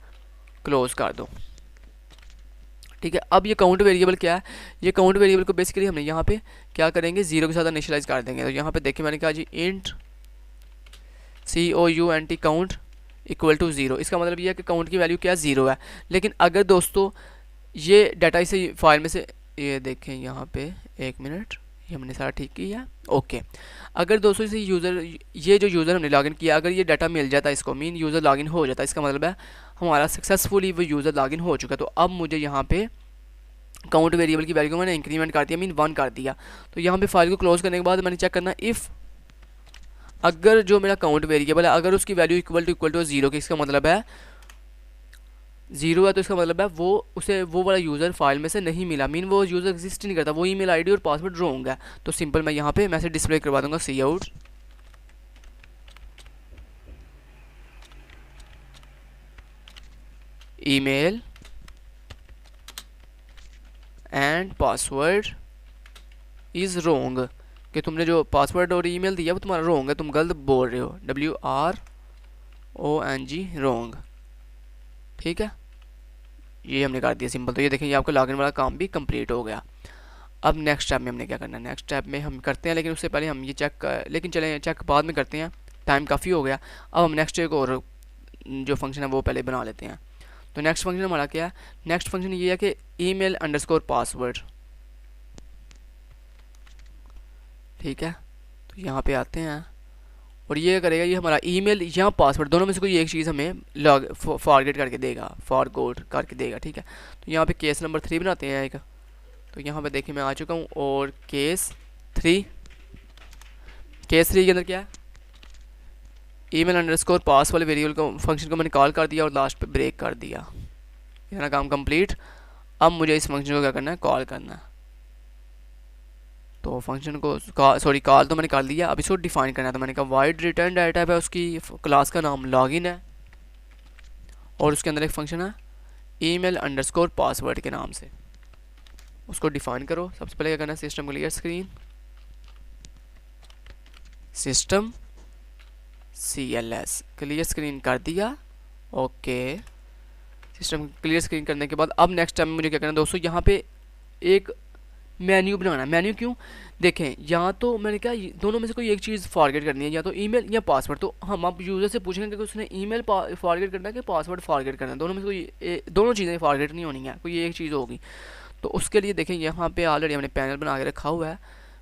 क्लोज कर दो। ठीक है, अब ये काउंट वेरिएबल क्या है, ये काउंट वेरिएबल को बेसिकली हमने यहाँ पे क्या करेंगे, ज़ीरो के साथ इनिशियलाइज कर देंगे। तो यहाँ पे देखिए मैंने कहा जी int COUNT count equal to 0, इसका मतलब ये है कि काउंट की वैल्यू क्या 0 है। लेकिन अगर दोस्तों ये डाटा इसे फाइल में से, ये देखें यहाँ पे एक मिनट, ये हमने सारा ठीक किया, ओके। अगर दोस्तों इसे ये जो यूज़र हमने लॉगिन किया अगर ये डाटा मिल जाता है इसको, मीन यूज़र लॉगिन हो जाता है, इसका मतलब है हमारा सक्सेसफुली वो यूज़र लॉगिन हो चुका है। तो अब मुझे यहाँ पे काउंट वेरिएबल की वैल्यू को मैंने इंक्रीमेंट कर दिया, मीन 1 कर दिया। तो यहाँ पे फाइल को क्लोज करने के बाद मैंने चेक करना इफ़ अगर जो मेरा काउंट वेरिएबल है अगर उसकी वैल्यू इक्वल टू 0 की, इसका मतलब है 0 है, तो इसका मतलब है वो वाला यूज़र फाइल में से नहीं मिला, मीन वो यूज़र एग्जिस्ट नहीं करता, वो ईमेल आईडी और पासवर्ड रॉन्ग है। तो सिंपल मैं यहाँ पे मैसेज डिस्प्ले करवा दूंगा C out email and password is wrong, कि तुमने जो पासवर्ड और ईमेल दिया वो तुम्हारा रॉन्ग है, तुम गलत बोल रहे हो, WRONG रॉन्ग। ठीक है, ये हमने कर दिया सिंपल। तो ये देखें ये आपका लॉगिन वाला काम भी कंप्लीट हो गया। अब नेक्स्ट स्टेप में हमने क्या करना है, नेक्स्ट स्टेप में हम करते हैं, लेकिन उससे पहले हम ये लेकिन चलें चेक बाद में करते हैं, टाइम काफ़ी हो गया। अब हम नेक्स्ट एक और जो फंक्शन है वो पहले बना लेते हैं। तो नेक्स्ट फंक्शन हमारा क्या है, नेक्स्ट फंक्शन ये है कि ईमेल अंडरस्कोर पासवर्ड। ठीक है, तो यहाँ पे आते हैं और ये करेगा ये हमारा ईमेल या पासवर्ड दोनों में से कोई एक चीज़ हमें फॉरगेट करके देगा, फॉरगोट करके देगा। ठीक है, तो यहाँ पे केस नंबर 3 बनाते हैं एक। तो यहाँ पे देखिए मैं आ चुका हूँ और केस 3, केस 3 के अंदर क्या है, ईमेल अंडरस्कोर पास वाले वेरिएबल को फंक्शन को मैंने कॉल कर दिया और लास्ट पे ब्रेक कर दिया, इतना काम कंप्लीट। अब मुझे इस फंक्शन को क्या करना है, कॉल करना है। तो फंक्शन को कॉल तो मैंने कर लिया, अब इसको डिफाइन करना है। तो मैंने कहा वाइड रिटर्न डाटा टाइप है, उसकी क्लास का नाम लॉगिन है और उसके अंदर एक फंक्शन है ईमेल अंडरस्कोर पासवर्ड के नाम से, उसको डिफाइन करो। सबसे पहले क्या करना है, system clear screen, system CLS clear screen कर दिया। ओके, सिस्टम क्लियर स्क्रीन करने के बाद अब नेक्स्ट टाइम मुझे क्या करना है दोस्तों, यहाँ पे एक मेन्यू बनाना है। मेन्यू क्यों, देखें यहाँ तो मैंने क्या दोनों में से कोई एक चीज़ फॉरगेट करनी है, या तो ईमेल या पासवर्ड। तो हम आप यूज़र से पूछेंगे कि उसने ईमेल फॉरगेट करना है कि पासवर्ड फॉरगेट करना है, दोनों में से कोई दोनों चीज़ें फॉरगेट नहीं होनी है, कोई एक चीज़ होगी। तो उसके लिए देखें यहाँ पे ऑलरेडी हमने पैनल बना के रखा हुआ है,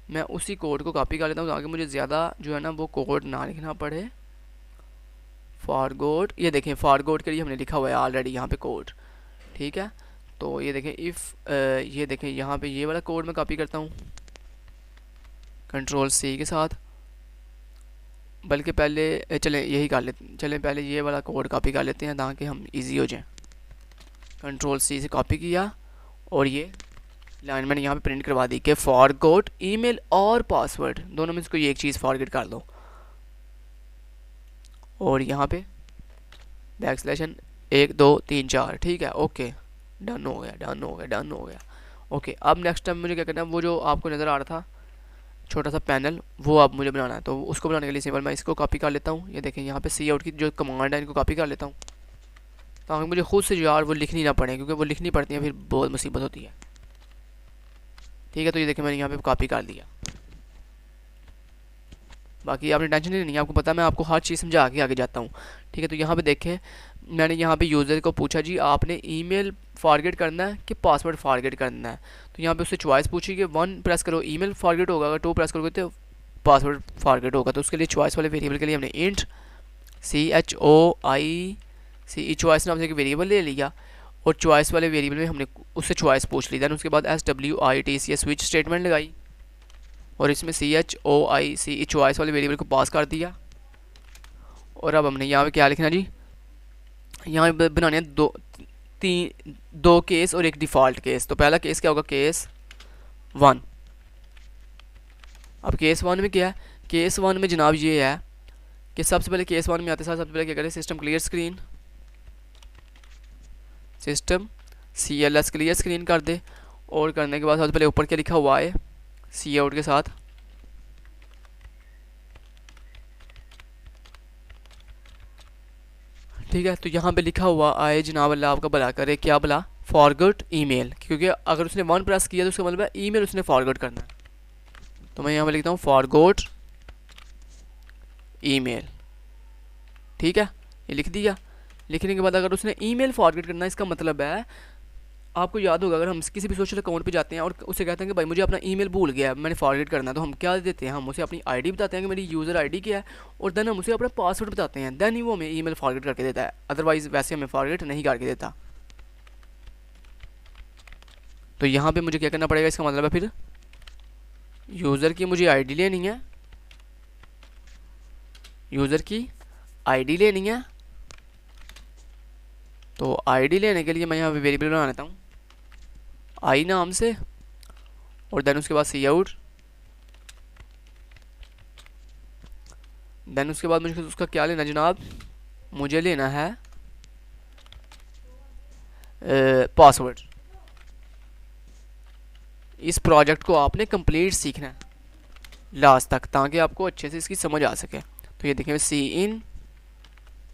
मैं उसी कोड को कॉपी कर लेता हूँ ताकि मुझे ज़्यादा जो है ना वो कोड ना लिखना पड़े। फॉरगोट, ये देखें फॉरगोट के लिए हमने लिखा हुआ है ऑलरेडी यहाँ पे कोड, ठीक है। तो ये देखें इफ़ ये देखें यहाँ पे ये वाला कोड मैं कॉपी करता हूँ Ctrl+C के साथ, बल्कि पहले चलें यही कर लेते, चलें पहले ये वाला कोड कॉपी कर लेते हैं ताकि हम इजी हो जाए। Ctrl+C से कॉपी किया और ये लाइन मैंने यहाँ पे प्रिंट करवा दी कि फॉरगोट ईमेल और पासवर्ड दोनों में से कोई एक चीज़ फॉरगेट कर दो, और यहाँ पे बैकस्लैशन 1 2 3 4, ठीक है। ओके, डन हो गया, डन हो गया, डन हो गया। ओके, अब नेक्स्ट टाइम मुझे क्या करना है, वो जो आपको नज़र आ रहा था छोटा सा पैनल, वो अब मुझे बनाना है। तो उसको बनाने के लिए सिंपल मैं इसको कॉपी कर लेता हूँ, ये देखें यहाँ पे सी आउट की जो कमांड है इनको कॉपी कर लेता हूँ ताकि मुझे खुद से यार वो लिखनी ना पड़े, क्योंकि वो लिखनी पड़ती है फिर बहुत मुसीबत होती है, ठीक है। तो ये देखें मैंने यहाँ पे कॉपी कर दिया, बाकी आपने टेंशन नहीं लेनी है, आपको पता है मैं आपको हर चीज़ समझा के आगे जाता हूँ, ठीक है। तो यहाँ पे देखें मैंने यहाँ पे यूज़र को पूछा जी आपने ईमेल फॉरगेट करना है कि पासवर्ड फॉरगेट करना है। तो यहाँ पे उससे चॉइस पूछी कि 1 प्रेस करो ईमेल फॉरगेट होगा, अगर 2 प्रेस करोगे तो पासवर्ड फॉरगेट होगा। तो उसके लिए चॉइस वाले वेरिएबल के लिए हमने इंट CHOICE चॉइस नाम से एक वेरिएबल ले लिया और चॉइस वाले वेरिएबल में हमने उससे चॉइस पूछ ली। दैन उसके बाद SWITC स्विच स्टेटमेंट लगाई और इसमें CHOICE चॉइस वाले वेरिएबल को पास कर दिया। और अब हमने यहाँ पे क्या लिखना जी, यहाँ पे बनाने हैं दो केस और एक डिफ़ॉल्ट केस। तो पहला केस क्या होगा, केस 1। अब केस 1 में क्या है, केस 1 में जनाब ये है कि सबसे पहले केस 1 में आते साथ सबसे पहले क्या करें, system clear screen, system CLS clear screen कर दे। और करने के बाद सबसे पहले ऊपर क्या लिखा हुआ है, सी आउट के साथ ठीक है। तो यहाँ पे लिखा हुआ आए जनाब अल्लाह आपका भला करे, क्या भला, फॉरगेट ईमेल, क्योंकि अगर उसने 1 प्रेस किया तो उसका मतलब है ईमेल उसने फॉरगेट करना है। तो मैं यहाँ पे लिखता हूँ फॉरगेट ईमेल, ठीक है, ये लिख दिया। लिखने के बाद अगर उसने ईमेल फॉरगेट करना है, इसका मतलब है आपको याद होगा अगर हम किसी भी सोशल अकाउंट पे जाते हैं और उसे कहते हैं कि भाई मुझे अपना ईमेल भूल गया, मैंने फॉरगेट करना है, तो हम क्या देते हैं, हम उसे अपनी आईडी बताते हैं कि मेरी यूज़र आईडी क्या है, और देन हम उसे अपना पासवर्ड बताते हैं, देन ही वो हमें ईमेल फॉरगेट करके देता है, अदरवाइज़ वैसे हमें फॉरगेट नहीं करके देता। तो यहाँ पे मुझे क्या करना पड़ेगा, इसका मतलब है फिर यूज़र की मुझे आईडी लेनी है, यूज़र की आईडी लेनी है। तो आईडी लेने के लिए मैं यहाँ पे वेरिएबल बना लेता हूँ आई नाम से, और देन उसके बाद सी आउट, देन उसके बाद मुझे उसका क्या लेना जनाब, मुझे लेना है पासवर्ड। इस प्रोजेक्ट को आपने कंप्लीट सीखना है लास्ट तक ताकि आपको अच्छे से इसकी समझ आ सके। तो ये देखें सी इन,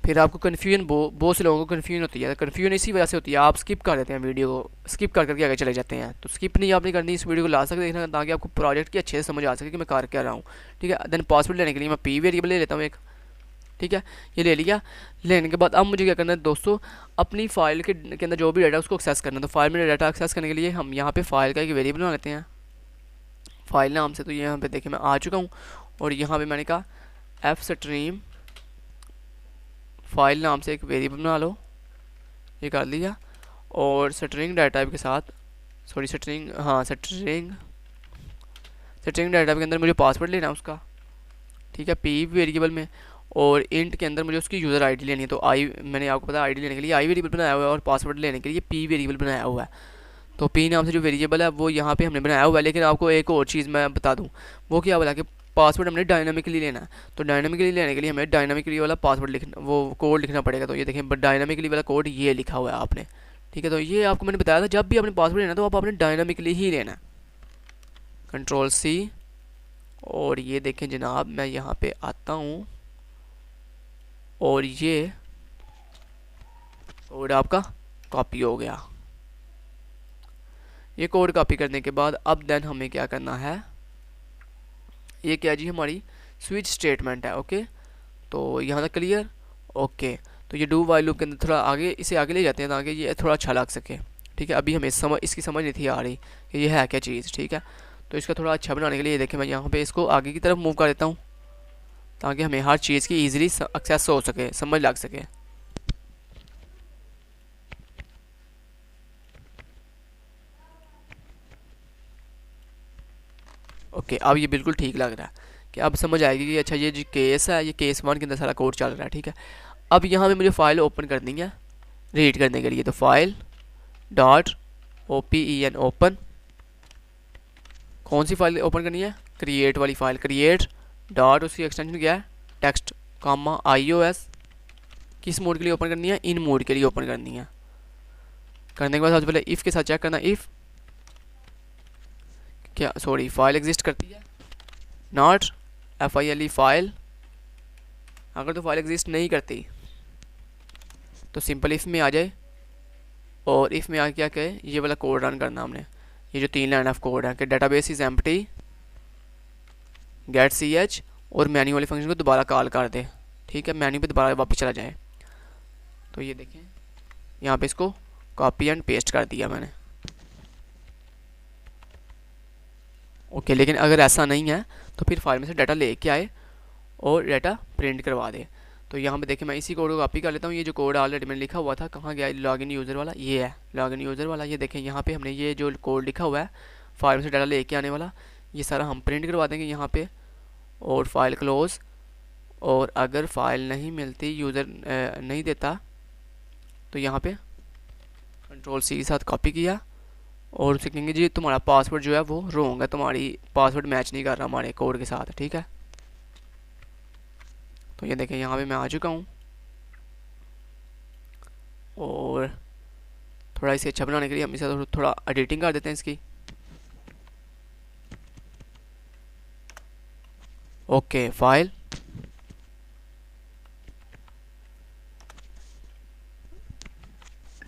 फिर आपको कन्फ्यूजन बहुत से लोगों को कन्फ्यूजन होती है, कन्फ्यूजन इसी वजह से होती है आप स्किप कर देते हैं, वीडियो को स्किप कर करके आगे चले जाते हैं। तो स्किप नहीं आपने करनी, इस वीडियो को लास्ट तक देखना ताकि आपको प्रोजेक्ट की अच्छे से समझ आ सके कि मैं कर क्या रहा हूँ, ठीक है। देन पासवर्ड लेने के लिए मैं पी वेरिएबल ले लेता हूँ एक, ठीक है, ये ले लिया। लेने के बाद अब मुझे क्या करना है दोस्तों, अपनी फाइल के अंदर जो भी डाटा उसको एक्सेस करना है। तो फाइल में डाटा एक्सेस करने के लिए हम यहाँ पे फाइल का एक वेरिएबल बना लेते हैं फाइल नाम से। तो यहाँ पे देखिए मैं आ चुका हूँ और यहाँ पे मैंने कहा fstream फाइल नाम से एक वेरिएबल बना लो, ये कर लिया। और स्ट्रिंग डाटा टाइप के साथ, सॉरी स्ट्रिंग, हाँ स्ट्रिंग स्ट्रिंग डाटा के अंदर मुझे पासवर्ड लेना है उसका, ठीक है, पी वेरिएबल में, और इंट के अंदर मुझे उसकी यूज़र आईडी लेनी है। तो आई, मैंने आपको पता आईडी लेने के लिए आई वेरिएबल बनाया हुआ है और पासवर्ड लेने के लिए पी वेरिएबल बनाया हुआ है। तो पी नाम से जो वेरिएबल है वो यहाँ पे हमने बनाया हुआ है। लेकिन आपको एक और चीज़ मैं बता दूँ, वो क्या बोला कि पासवर्ड हमने डायनामिकली लेना है। तो डायनामिकली लेने के लिए हमें डायनामिकली वाला पासवर्ड लिखना, वो कोड लिखना पड़ेगा। तो ये देखें डायनामिकली वाला कोड ये लिखा हुआ है आपने, ठीक है। तो ये आपको मैंने बताया था, जब भी आपने पासवर्ड लेना तो आप आपने डायनामिकली ही लेना है। कंट्रोल सी, और ये देखें जनाब, मैं यहाँ पे आता हूँ और ये कोड आपका कॉपी हो गया। ये कोड कॉपी करने के बाद अब देन हमें क्या करना है, ये क्या जी हमारी स्विच स्टेटमेंट है। ओके, तो यहाँ तक क्लियर। ओके, तो ये डू वाइल लूप के अंदर थोड़ा आगे इसे आगे ले जाते हैं ताकि ये थोड़ा अच्छा लग सके, ठीक है। अभी हमें इसकी समझ नहीं थी आ रही कि ये है क्या चीज़, ठीक है। तो इसका थोड़ा अच्छा बनाने के लिए देखें मैं यहाँ पे इसको आगे की तरफ मूव कर देता हूँ ताकि हमें हर चीज़ की ईजिली एक्सेस हो सके, समझ लग सके। ओके, अब ये बिल्कुल ठीक लग रहा है कि अब समझ आएगी कि अच्छा ये जो केस है, ये केस 1 के अंदर सारा कोड चल रहा है, ठीक है। अब यहाँ पे मुझे फ़ाइल ओपन करनी है रीड करने के लिए। तो फाइल डॉट OPEN ओपन, कौन सी फाइल ओपन करनी है, क्रिएट वाली फाइल, क्रिएट डॉट, उसकी एक्सटेंशन क्या है, टेक्स्ट कामा iOS। किस मोड के लिए ओपन करनी है, इन मोड के लिए ओपन करनी है। करने के बाद सबसे पहले इफ़ के साथ चेक करना, इफ़ क्या, सॉरी, फाइल एग्जिस्ट करती है, नॉट FILE फाइल। अगर तो फाइल एग्जिस्ट नहीं करती तो सिंपल इफ़ में आ जाए, और इफ़ में आके क्या कहे, ये वाला कोड रन करना हमने, ये जो 3 लाइन ऑफ कोड है कि database is empty get CH, और मेन्यू वाले फंक्शन को दोबारा कॉल कर दे, ठीक है, मेन्यू पे दोबारा वापस चला जाए। तो ये देखें यहाँ पे इसको कॉपी एंड पेस्ट कर दिया मैंने। ओके, लेकिन अगर ऐसा नहीं है तो फिर फाइल में से डाटा लेके आए और डाटा प्रिंट करवा दे। तो यहाँ पे देखें मैं इसी कोड को कॉपी कर लेता हूँ। ये जो कोड ऑलरेडी मैंने लिखा हुआ था, कहाँ गया, लॉगिन यूज़र वाला, ये है लॉगिन यूज़र वाला। ये देखें यहाँ पे हमने ये जो कोड लिखा हुआ है फाइल में से डाटा लेके आने वाला, ये सारा हम प्रिंट करवा देंगे यहाँ पे, और फाइल क्लोज़। और अगर फाइल नहीं मिलती, यूज़र नहीं देता, तो यहाँ पे कंट्रोल C के साथ कॉपी किया और उसे कहेंगे जी तुम्हारा पासवर्ड जो है वो रॉन्ग है, तुम्हारी पासवर्ड मैच नहीं कर रहा हमारे कोड के साथ, ठीक है। तो ये देखें यहाँ पे मैं आ चुका हूँ, और थोड़ा इसे अच्छा बनाने के लिए हम इसे थोड़ा एडिटिंग कर देते हैं इसकी। ओके, फाइल,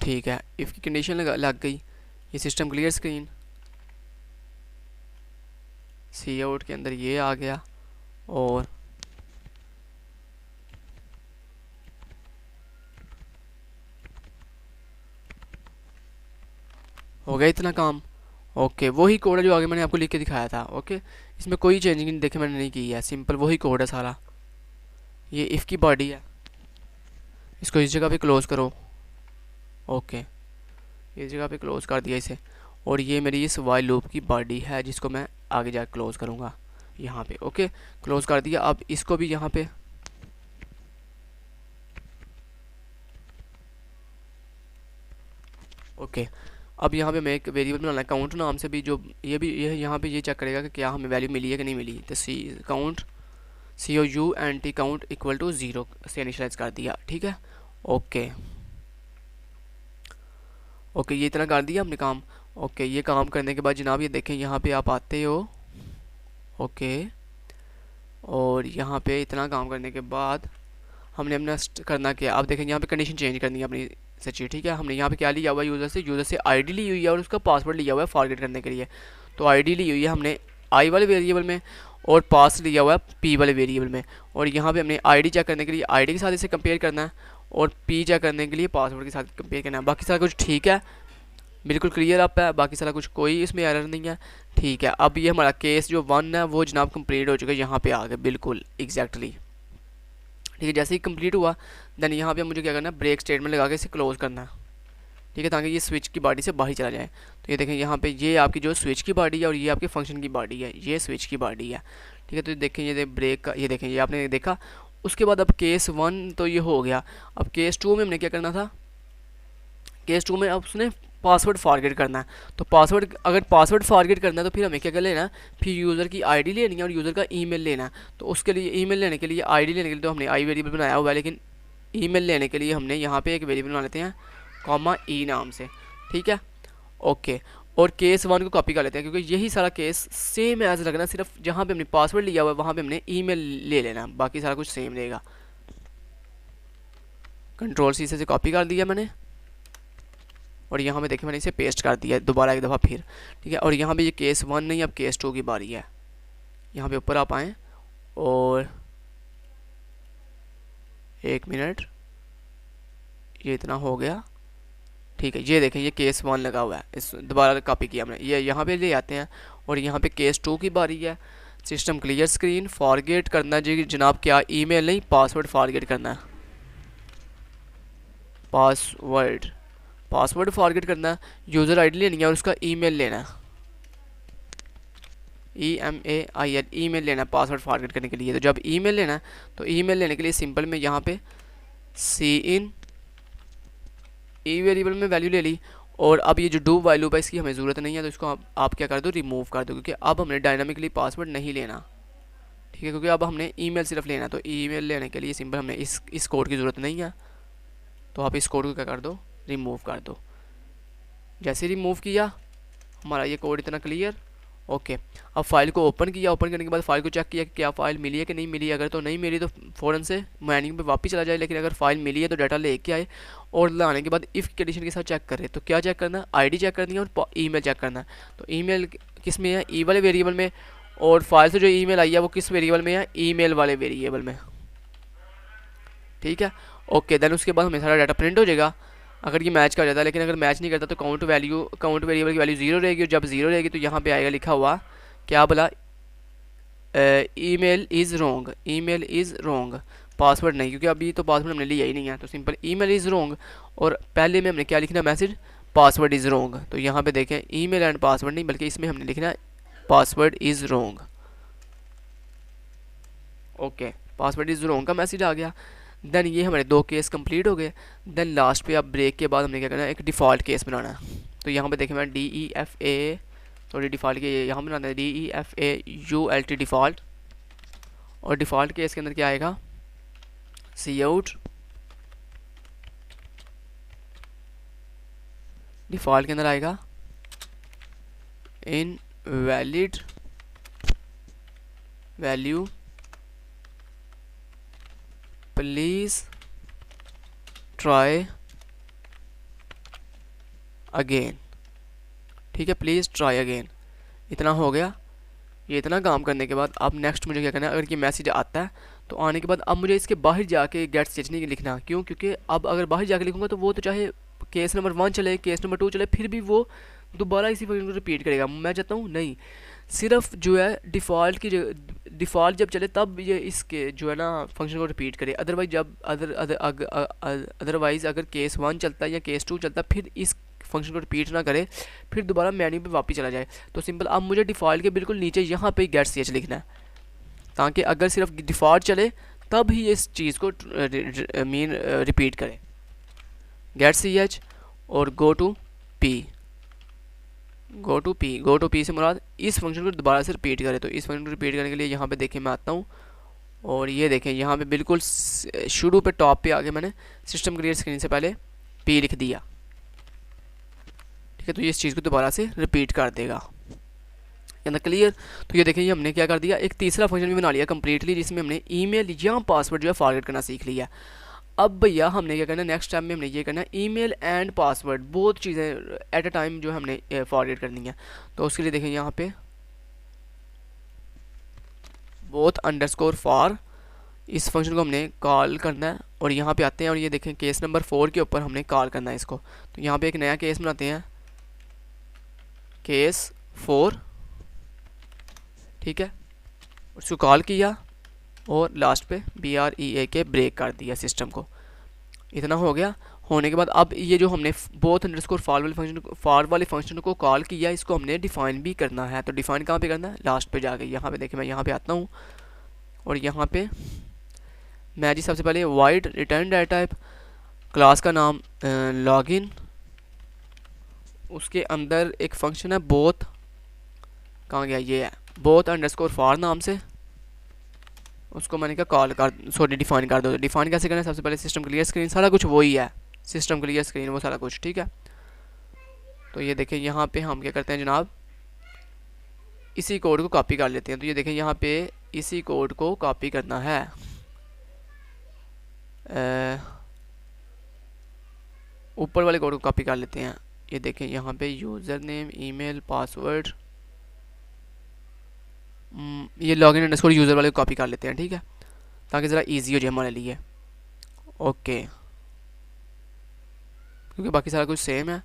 ठीक है, इफ़ की कंडीशन लग गई, ये सिस्टम क्लियर स्क्रीन, सी आउट के अंदर ये आ गया, और हो गया इतना काम। ओके, वही कोड है जो आगे मैंने आपको लिख के दिखाया था। ओके, इसमें कोई चेंजिंग देखे मैंने नहीं की है, सिंपल वही कोड है सारा। ये इफ़ की बॉडी है, इसको इस जगह पे क्लोज़ करो। ओके, इस जगह पे क्लोज़ कर दिया इसे, और ये मेरी इस वाइल लूप की बॉडी है जिसको मैं आगे जाकर क्लोज़ करूँगा यहाँ पे। ओके, क्लोज़ कर दिया। अब इसको भी यहाँ पे ओके, अब यहाँ पे मैं एक वेरिएबल बनाना है काउंट नाम से भी, जो ये भी ये यहाँ पे ये चेक करेगा कि क्या हमें वैल्यू मिली है कि नहीं मिली। तो count COUNT count equal to 0 से इनिशियलाइज कर दिया, ठीक है। ओके ओके, ये इतना कर दिया हमने काम। ओके, ये काम करने के बाद जनाब ये देखें यहाँ पे आप आते हो। ओके, और यहाँ पे इतना काम करने के बाद हमने अपना करना क्या, आप देखें यहाँ पे कंडीशन चेंज करनी है अपनी सच्ची, ठीक है। हमने यहाँ पे क्या लिया हुआ है, यूज़र से आईडी ली हुई है और उसका पासवर्ड लिया हुआ है फॉरगेट करने के लिए। तो आईडी ली हुई है हमने आई वाले वेरिएबल में, और पास लिया हुआ है पी वाले वेरिएबल में। और यहाँ पे हमने आईडी चेक करने के लिए आईडी के साथ इसे कंपेयर करना है, और पी चेक करने के लिए पासवर्ड के साथ कंपेयर करना है। बाकी सारा कुछ ठीक है, बिल्कुल क्लियर अप है, बाकी सारा कुछ कोई इसमें एरर नहीं है, ठीक है। अब ये हमारा केस जो 1 है वो जनाब कंप्लीट हो चुका है, यहाँ पे आ गया बिल्कुल एग्जैक्टली, ठीक है। जैसे ही कंप्लीट हुआ देन यहाँ पे मुझे क्या करना है, ब्रेक स्टेटमेंट लगा के इसे क्लोज़ करना है, ठीक है, ताकि ये स्विच की बॉडी से बाहर चला जाए। तो ये देखें यहाँ पे ये आपकी जो स्विच की बॉडी है और ये आपके फंक्शन की बॉडी है, ये स्विच की बॉडी है। ठीक है, तो देखें ये ब्रेक का, ये देखें ये आपने देखा। उसके बाद अब केस 1 तो ये हो गया। अब केस 2 में हमने क्या करना था, केस 2 में अब उसने पासवर्ड फॉरगेट करना है। तो पासवर्ड, अगर पासवर्ड फॉरगेट करना है तो फिर हमें क्या कर लेना है, फिर यूज़र की आईडी लेनी है और यूज़र का ईमेल लेना है। तो उसके लिए ईमेल लेने के लिए, आईडी लेने के लिए तो हमने आई वेरिएबल बनाया हुआ है, लेकिन ईमेल लेने के लिए हमने यहाँ पे एक वेरिएबल बना लेते हैं कॉमा ई नाम से। ठीक है, ओके। और केस 1 को कॉपी कर लेते हैं, क्योंकि यही सारा केस सेम एज लगना, सिर्फ जहाँ पे हमने पासवर्ड लिया हुआ है वहाँ पे हमने ईमेल ले लेना, बाकी सारा कुछ सेम रहेगा। कंट्रोल सी से कॉपी कर दिया मैंने, और यहाँ पे देखिए मैंने इसे पेस्ट कर दिया दोबारा एक दफ़ा फिर। ठीक है, और यहाँ पे ये केस 1 नहीं, अब केस 2 की बारी है। यहाँ पे ऊपर आप आएँ और 1 मिनट, ये इतना हो गया। ठीक है, ये देखें ये केस 1 लगा हुआ है, इस दोबारा कॉपी किया हमने, ये यहाँ पे ले आते हैं और यहाँ पे केस 2 की बारी है। सिस्टम क्लियर स्क्रीन, फॉरगेट करना जी जनाब, क्या ईमेल नहीं, पासवर्ड फॉरगेट करना है। पासवर्ड फॉरगेट करना है, यूज़र आईडी लेनी है और उसका ईमेल लेना है, EMAIL, ईमेल लेना है पासवर्ड फॉरगेट करने के लिए। तो जब ईमेल लेना है तो ईमेल लेने के लिए सिंपल में यहाँ पे सी इन ई वेरिएबल में वैल्यू ले ली। और अब ये जो डू वाइल लूप है इसकी हमें ज़रूरत नहीं है, तो इसको आप क्या कर दो, रिमूव कर दो, क्योंकि अब हमने डायनामिकली पासवर्ड नहीं लेना। ठीक है, क्योंकि अब हमने ईमेल सिर्फ लेना, तो ईमेल लेने के लिए सिंपल हमने इस कोड की ज़रूरत नहीं है, तो आप इस कोड को क्या कर दो, रिमूव कर दो। जैसे रिमूव किया हमारा ये कोड इतना क्लियर। ओके, अब फाइल को ओपन किया, ओपन करने के बाद फाइल को चेक किया कि क्या फ़ाइल मिली है कि नहीं मिली। अगर तो नहीं मिली तो फ़ौरन से मेन्यू पे वापस चला जाए, लेकिन अगर फाइल मिली है तो डाटा लेके आए और लाने के बाद इफ़ कंडीशन के साथ चेक करें। तो क्या चेक करना है, आईडी चेक करनी है और ईमेल चेक करना है। तो ईमेल किस में है, ई वाले वेरिएबल में, और फाइल से जो ईमेल आई है वो किस वेरिएबल में है, ईमेल वाले वेरिएबल में। ठीक है, ओके। देन उसके बाद हमें सारा डाटा प्रिंट हो जाएगा अगर ये मैच कर जाता है, लेकिन अगर मैच नहीं करता तो काउंट वेरिएबल की वैल्यू 0 रहेगी, और जब 0 रहेगी तो यहाँ पे आएगा लिखा हुआ क्या बोला, ईमेल इज़ रॉन्ग, पासवर्ड नहीं, क्योंकि अभी तो पासवर्ड हमने लिया ही नहीं है। तो सिंपल ईमेल इज़ रॉन्ग, और पहले में हमने क्या लिखना, मैसेज पासवर्ड इज़ रॉन्ग। तो यहाँ पे देखें ईमेल एंड पासवर्ड नहीं, बल्कि इसमें हमने लिखना password is wrong. Okay, password is wrong का मैसेज आ गया। देन ये हमारे 2 केस कंप्लीट हो गए। देन लास्ट पे अब ब्रेक के बाद हमने क्या करना है, एक डिफ़ॉल्ट केस बनाना है। तो यहाँ पे देखें मैं DEFA, सॉरी डिफ़ॉल्ट के यहाँ बनाना है DEFAULT डिफ़ॉल्ट, और डिफ़ॉल्ट केस के अंदर क्या आएगा, Cout, डिफ़ॉल्ट के अंदर आएगा invalid value please try again. ठीक है, प्लीज़ ट्राई अगेन। इतना हो गया। ये इतना काम करने के बाद अब नेक्स्ट मुझे क्या करना है, अगर ये मैसेज आता है तो आने के बाद अब मुझे इसके बाहर जाके गेट स्टेज नहीं लिखना। क्यों, क्योंकि अब अगर बाहर जाके लिखूंगा तो वो तो चाहे केस नंबर 1 चले, केस नंबर 2 चले, फिर भी वो दोबारा इसी फंक्शन को रिपीट करेगा। मैं चाहता हूँ नहीं, सिर्फ जो है डिफ़ॉल्ट जब चले तब ये इसके जो है ना फंक्शन को रिपीट करे। अदरवाइज जब अदरवाइज़ अगर केस 1 चलता है या केस 2 चलता है फिर इस फंक्शन को रिपीट ना करे, फिर दोबारा मेन्यू पे वापस चला जाए। तो सिंपल अब मुझे डिफ़ॉल्ट के बिल्कुल नीचे यहाँ पे गेट ch लिखना है, ताकि अगर सिर्फ डिफ़ॉल्ट चले तब ही इस चीज़ को रिपीट करे। गेट ch और गो टू पी से मुराद इस फंक्शन को दोबारा से रिपीट करे। तो इस फंक्शन को रिपीट करने के लिए यहाँ पे देखें मैं आता हूँ, और ये देखें यहाँ पे बिल्कुल शुरू पे टॉप पे आके मैंने सिस्टम क्लियर स्क्रीन से पहले पी लिख दिया। ठीक है, तो ये इस चीज़ को दोबारा से रिपीट कर देगा। अंदर क्लियर। तो ये देखें ये हमने क्या कर दिया, एक तीसरा फंक्शन भी बना लिया कम्प्लीटली, जिसमें हमने ईमेल या पासवर्ड जो है फॉरगेट करना सीख लिया। अब भैया हमने क्या करना है, नेक्स्ट टाइम में हमने ये करना है ईमेल एंड पासवर्ड बहुत चीज़ें एट अ टाइम जो हमने फॉरगेट करनी है। तो उसके लिए देखें यहाँ पे both_for इस फंक्शन को हमने कॉल करना है, और यहाँ पे आते हैं और ये देखें केस नंबर 4 के ऊपर हमने कॉल करना है इसको। तो यहाँ पे एक नया केस बनाते हैं, केस 4। ठीक है, उसको कॉल किया और लास्ट पे BREAK ब्रेक कर दिया सिस्टम को। इतना हो गया। होने के बाद अब ये जो हमने बोथ अंडरस्कोर फॉर वाले फंक्शन को कॉल किया, इसको हमने डिफाइन भी करना है। तो डिफाइन कहाँ पे करना है, लास्ट पे जाके। यहाँ पे देखिए मैं यहाँ पे आता हूँ और यहाँ पे मैं जी सबसे पहले wide return data type, class का नाम लॉगिन, उसके अंदर एक फंक्शन है बोथ, कहाँ गया, ये है बोथ अंडरस्कोर फॉर नाम से, उसको मैंने कहा कॉल कर सॉरी डिफाइन कर दो। डिफाइन कैसे करना है, सबसे पहले सिस्टम क्लियर स्क्रीन, सारा कुछ वही है, सिस्टम क्लियर स्क्रीन वो सारा कुछ, ठीक है। तो ये देखें यहाँ पे हम क्या करते हैं जनाब, इसी कोड को कॉपी कर लेते हैं। तो ये देखें यहाँ पे इसी कोड को कॉपी करना है, ऊपर वाले कोड को कॉपी कर लेते हैं। ये देखें यहाँ पे यूज़र नेम, ईमेल, पासवर्ड, ये लॉगिन अंडरस्कोर यूज़र वाले को कॉपी कर लेते हैं, ठीक है, ताकि ज़रा इजी हो जाए हमारे लिए। ओके, क्योंकि बाकी सारा कुछ सेम है,